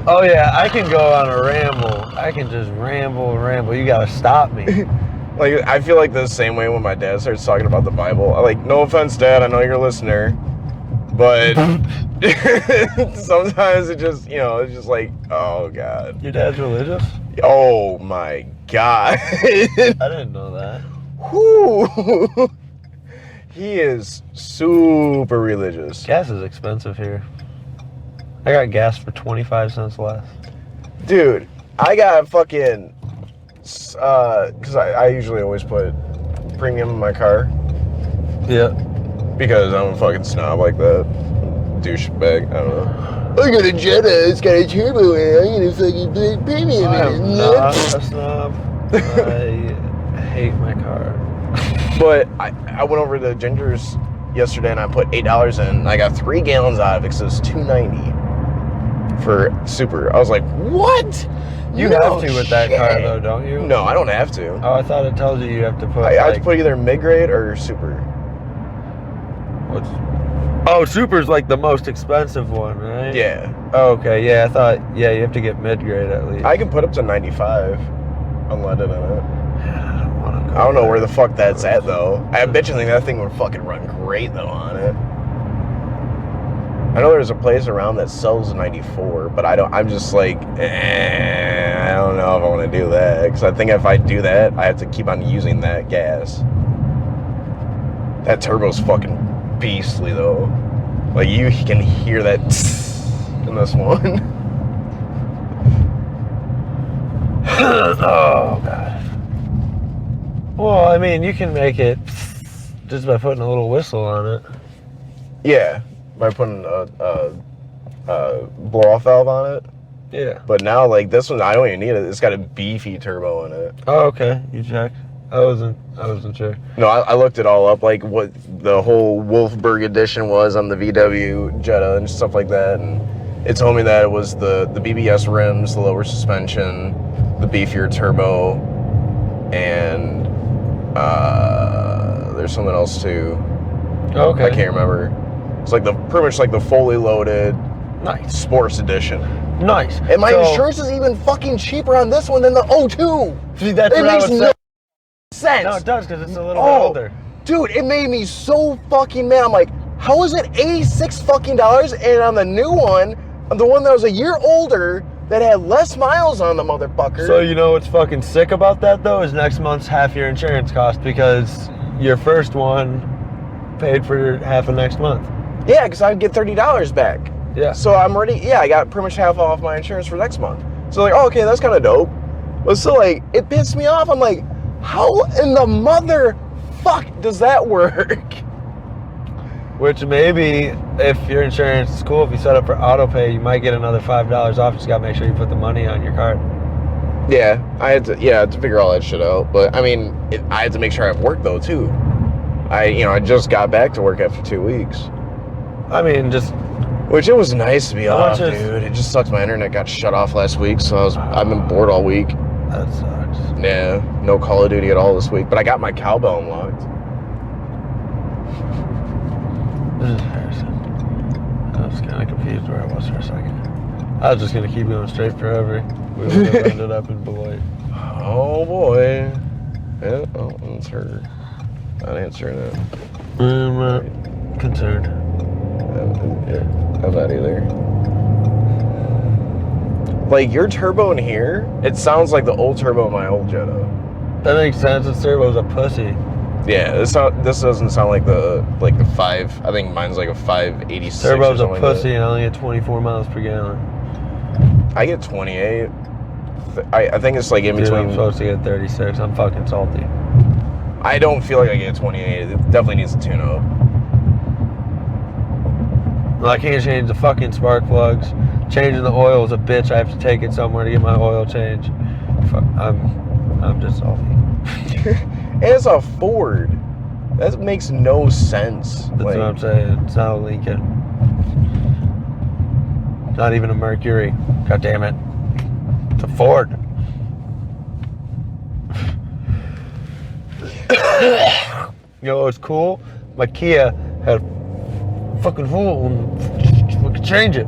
Oh yeah, I can go on a ramble. I can just ramble. You gotta stop me. Like, I feel like the same way when my dad starts talking about the Bible. No offense, Dad, I know you're a listener, but sometimes it just, it's just like, oh, God. Your dad's religious? Oh, my God. I didn't know that. Whew. He is super religious. Gas is expensive here. I got gas for 25 cents less. Dude, I got fucking... because I usually always put premium in my car. Yeah. Because I'm a fucking snob like that. Douchebag. I don't know. I got a Jetta. It's got a turbo in it. I'm gonna fucking put premium I in am it. not a snob. I hate my car. But I went over to Ginger's yesterday and I put $8 in. I got 3 gallons out of it because it was $2.90 for super. I was like, what? You have to with that car, though, don't you? No, I don't have to. Oh, I thought it tells you have to put. I have to put either mid-grade or super. What's? Oh, super's like the most expensive one, right? Yeah. Oh, okay, yeah, I thought, you have to get mid-grade at least. I can put up to 95 unleaded in it. I don't know where the fuck that's at, though. I bet you think that thing would fucking run great, though, on it. I know there's a place around that sells 94, but I'm just like, I don't know if I want to do that. Because I think if I do that, I have to keep on using that gas. That turbo's fucking beastly, though. Like, you can hear that in this one. Oh, God. Well, I mean, you can make it just by putting a little whistle on it. Yeah. By putting a blow-off valve on it. Yeah. But now, like, this one, I don't even need it. It's got a beefy turbo in it. Oh, okay. You checked. I wasn't sure. No, I looked it all up, like what the whole Wolfsburg edition was on the VW Jetta and stuff like that. And it told me that it was the BBS rims, the lower suspension, the beefier turbo, and there's something else too. Okay. I can't remember. It's like pretty much like the fully loaded Nice. sports edition. Nice. And my insurance is even fucking cheaper on this one than the O2. See, that's It what I makes would no say. sense. No, it does because it's a little bit older. Dude, it made me so fucking mad. I'm like, how is it $86 fucking dollars? And on the new one, on the one that was a year older, that had less miles on the motherfucker. So you know what's fucking sick about that though is next month's half your insurance cost because your first one paid for half of next month. Yeah, because I'd get $30 back. Yeah. So I'm ready. Yeah, I got pretty much half off my insurance for next month. So like, oh, okay, that's kind of dope. But still, like, it pissed me off. I'm like, how in the mother fuck does that work? Which maybe if your insurance is cool, if you set up for auto pay, you might get another $5 off. Just gotta make sure you put the money on your card. Yeah, I had to figure all that shit out. But I mean, I had to make sure I have work though too. I just got back to work after 2 weeks. I mean, just Which it was nice to be off, much is- dude. It just sucks. My internet got shut off last week, so I've been bored all week. that sucks. Yeah, no Call of Duty at all this week. But I got my cowbell unlocked. This is Harrison. I was kind of confused where I was for a second. I was just gonna keep going straight forever. We would have ended up in Beloit. Oh boy. Yeah, oh, that's her. Not answering it. I'm not concerned. Yeah, I'm not either. Like your turbo in here, it sounds like the old turbo of my old Jetta. That makes sense. This turbo's a pussy. Yeah, this doesn't sound like the 5. I think mine's like a 586. Turbo's or a something pussy like and I only get 24 miles per gallon. that. I get 28. I think it's like in Dude, between. I'm supposed to get 36. I'm fucking salty. I don't feel like I get 28. It definitely needs a tune-up. Well, I can't change the fucking spark plugs. Changing the oil is a bitch. I have to take it somewhere to get my oil changed. Fuck, I'm just salty. And it's a Ford. That makes no sense. That's what I'm saying. It's not a Lincoln. Not even a Mercury. God damn it. It's a Ford. You know what's cool? My Kia had a fucking hole and fucking change it.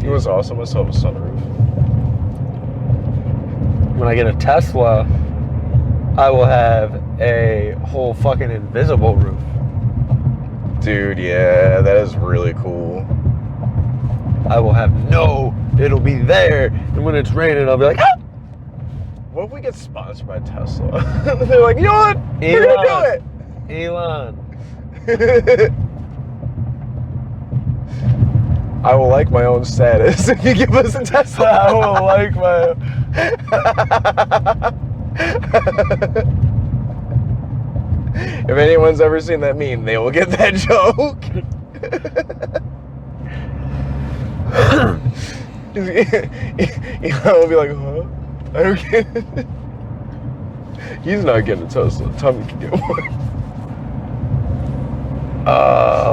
It was awesome. I still have a sunroof. When I get a Tesla, I will have a whole fucking invisible roof. Dude, yeah, that is really cool. I will have it'll be there, and when it's raining, I'll be like, ah! What if we get sponsored by Tesla? They're like, you know what? We're gonna Elon. do it. I will like my own status if you give us a Tesla. I will like my. If anyone's ever seen that meme, they will get that joke. Elon will be like, huh? I don't get it. He's not getting a Tesla. Tommy can get one.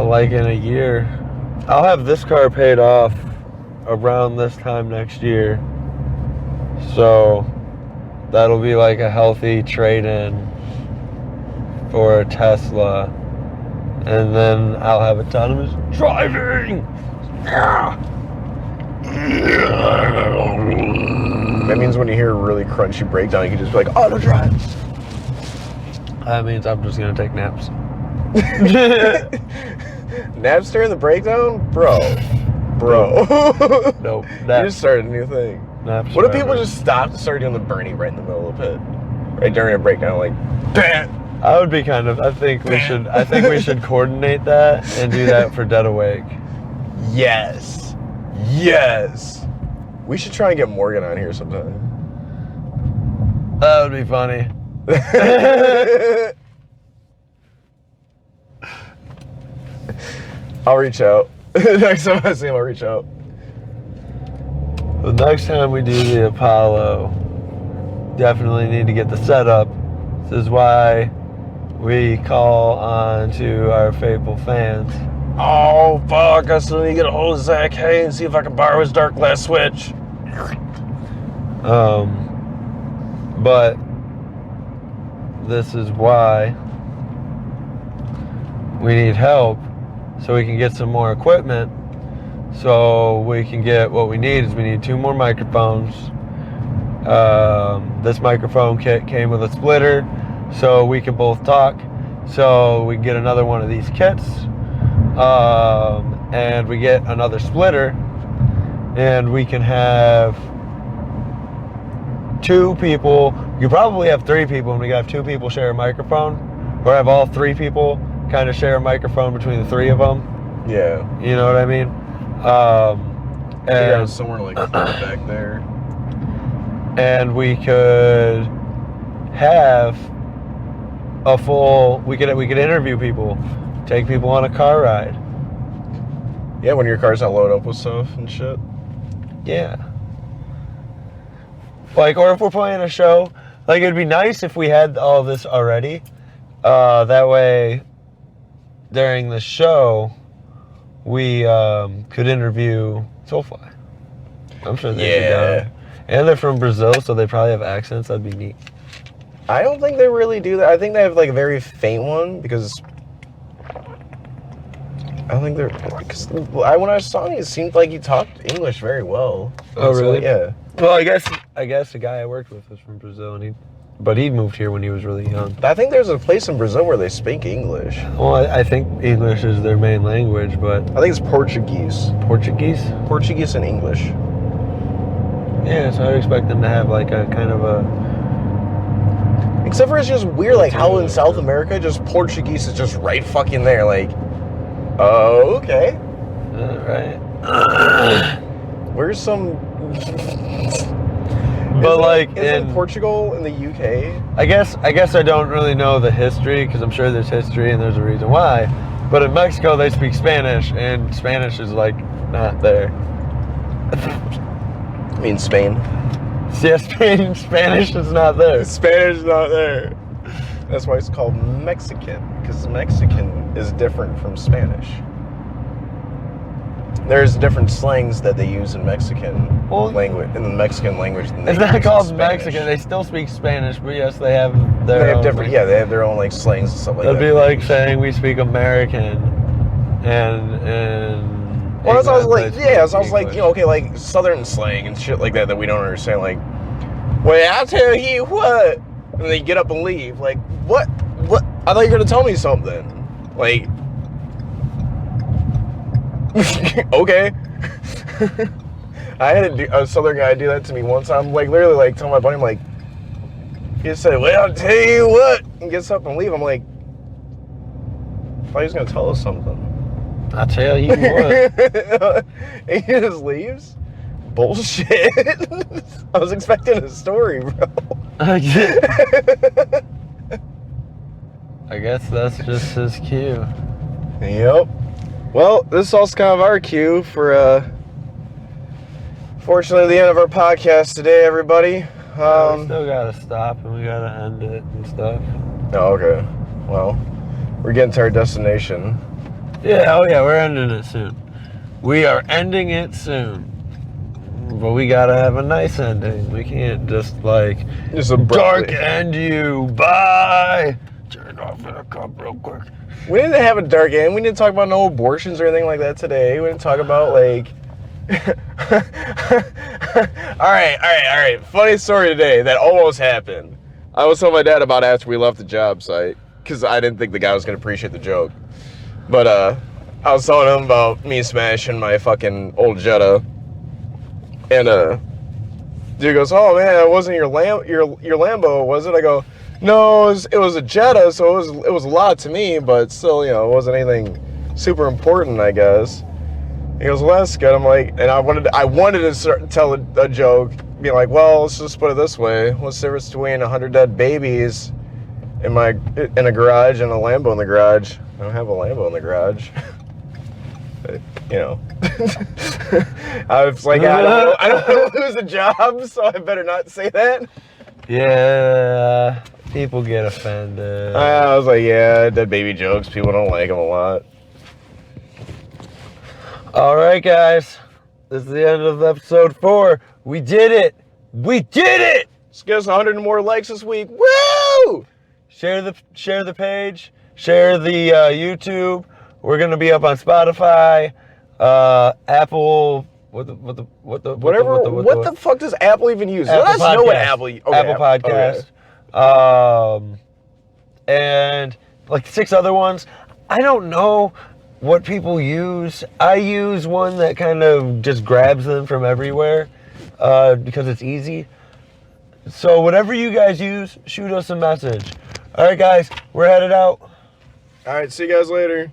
Like in a year. I'll have this car paid off around this time next year. So that'll be like a healthy trade-in for a Tesla. And then I'll have autonomous driving. That means when you hear a really crunchy breakdown, you can just be like, auto drive. That means I'm just gonna take naps. Naps during the breakdown? Bro. Nope. You Naps. just started a new thing. Naps What if people forever. just stopped and started doing the Bernie right in the middle of the pit? Right during a breakdown, like, bam! I would be kind of. I think we should coordinate that and do that for Dead Awake. Yes. Yes. We should try and get Morgan on here sometime. That would be funny. I'll reach out. Next time I see him, I'll reach out. The next time we do the Apollo, definitely need to get the setup. This is why we call on to our faithful fans. Oh, fuck. I still need to get a hold of Zach Hay and see if I can borrow his dark glass switch. But this is why we need help so we can get some more equipment. So we can get what we need is we need 2 more microphones. This microphone kit came with a splitter so we can both talk. So we get another one of these kits, and we get another splitter, and we can have 2 people. You probably have 3 people, and we got 2 people share a microphone, or have all 3 people kind of share a microphone between the 3 of them. Yeah. You know what I mean? Figure out And somewhere to like put it back there. and we could have a full. We could interview people, take people on a car ride. Yeah, when your car's not loaded up with stuff and shit. Yeah. Like, or if we're playing a show, like it'd be nice if we had all this already. That way, during the show, we could interview Soulfly. I'm sure they'd be down. And they're from Brazil, so they probably have accents. That'd be neat. I don't think they really do that. I think they have like a very faint one because I don't think they're. Because when I saw him, it seemed like he talked English very well. Oh, So, really? yeah. Well, I guess the guy I worked with was from Brazil, and he moved here when he was really young. I think there's a place in Brazil where they speak English. Well, I think English is their main language, but I think it's Portuguese. Portuguese? Portuguese and English. Yeah, so I would expect them to have like a kind of a. Except for it's just weird, like how in South America, just Portuguese is just right fucking there. Like, oh, okay. Right. Where's some? But like isn't in Portugal in the UK? I guess I don't really know the history because I'm sure there's history and there's a reason why. But in Mexico they speak Spanish and Spanish is like not there. I mean Spain. Yeah, Spanish is not there. Spanish is not there. That's why it's called Mexican, because Mexican is different from Spanish. There's different slangs that they use in Mexican language, in the Mexican language. Than they It's not use called in Spanish. Mexican. They still speak Spanish, but yes, they have their They have own, different, yeah, they have their own like slangs and stuff like That'd that. be like saying we speak American, and. Well, that's what I was England, like, they yeah, speak so I was like, English. you know, okay, like Southern slang and shit like that we don't understand. Like, well, I'll tell you what, and they get up and leave. Like, what? I thought you were gonna tell me something. Like, okay. I had a Southern guy do that to me one time. Like, literally, like, telling my buddy, I'm like, he said, well, I'll tell you what, and gets up and leave. I'm like, I thought he was gonna tell us something. I tell you what. And he just leaves? Bullshit. I was expecting a story, bro. I guess that's just his cue. Yep. Well, this is also kind of our cue for, fortunately, the end of our podcast today, everybody. We still gotta stop and we gotta end it and stuff. Oh, okay. Well, we're getting to our destination. Yeah, oh yeah, we're ending it soon. We are ending it soon. But we gotta have a nice ending. We can't just like Just dark abruptly. end you. Bye. Turn off the cup real quick. We didn't have a dark end. We didn't talk about no abortions or anything like that today. We didn't talk about like. All right. Funny story today that almost happened. I was telling my dad about after we left the job site because I didn't think the guy was gonna appreciate the joke. But I was telling him about me smashing my fucking old Jetta, and dude goes, "Oh man, it wasn't your Lambo, was it?" I go, "No, it was a Jetta, so it was a lot to me, but still, you know, it wasn't anything super important, I guess." He goes, "Well, that's good." I'm like, and I wanted to tell a joke, being like, "Well, let's just put it this way: what's the difference between 100 dead babies in a garage and a Lambo in the garage?" I don't have a Lambo in the garage. But, you know, I was like, I don't want to lose a job, so I better not say that. Yeah, people get offended. I was like, yeah, dead baby jokes. People don't like them a lot. All right, guys. This is the end of episode 4. We did it. We did it. Let's get us 100 more likes this week. Woo! Share the page. Share the YouTube. We're gonna be up on Spotify, Apple. What the fuck does Apple even use? Apple Let us know what Podcast. Apple. Okay, Apple Podcast. Okay. And like 6 other ones. I don't know what people use. I use one that kind of just grabs them from everywhere because it's easy. So whatever you guys use, shoot us a message. All right, guys, we're headed out. All right, see you guys later.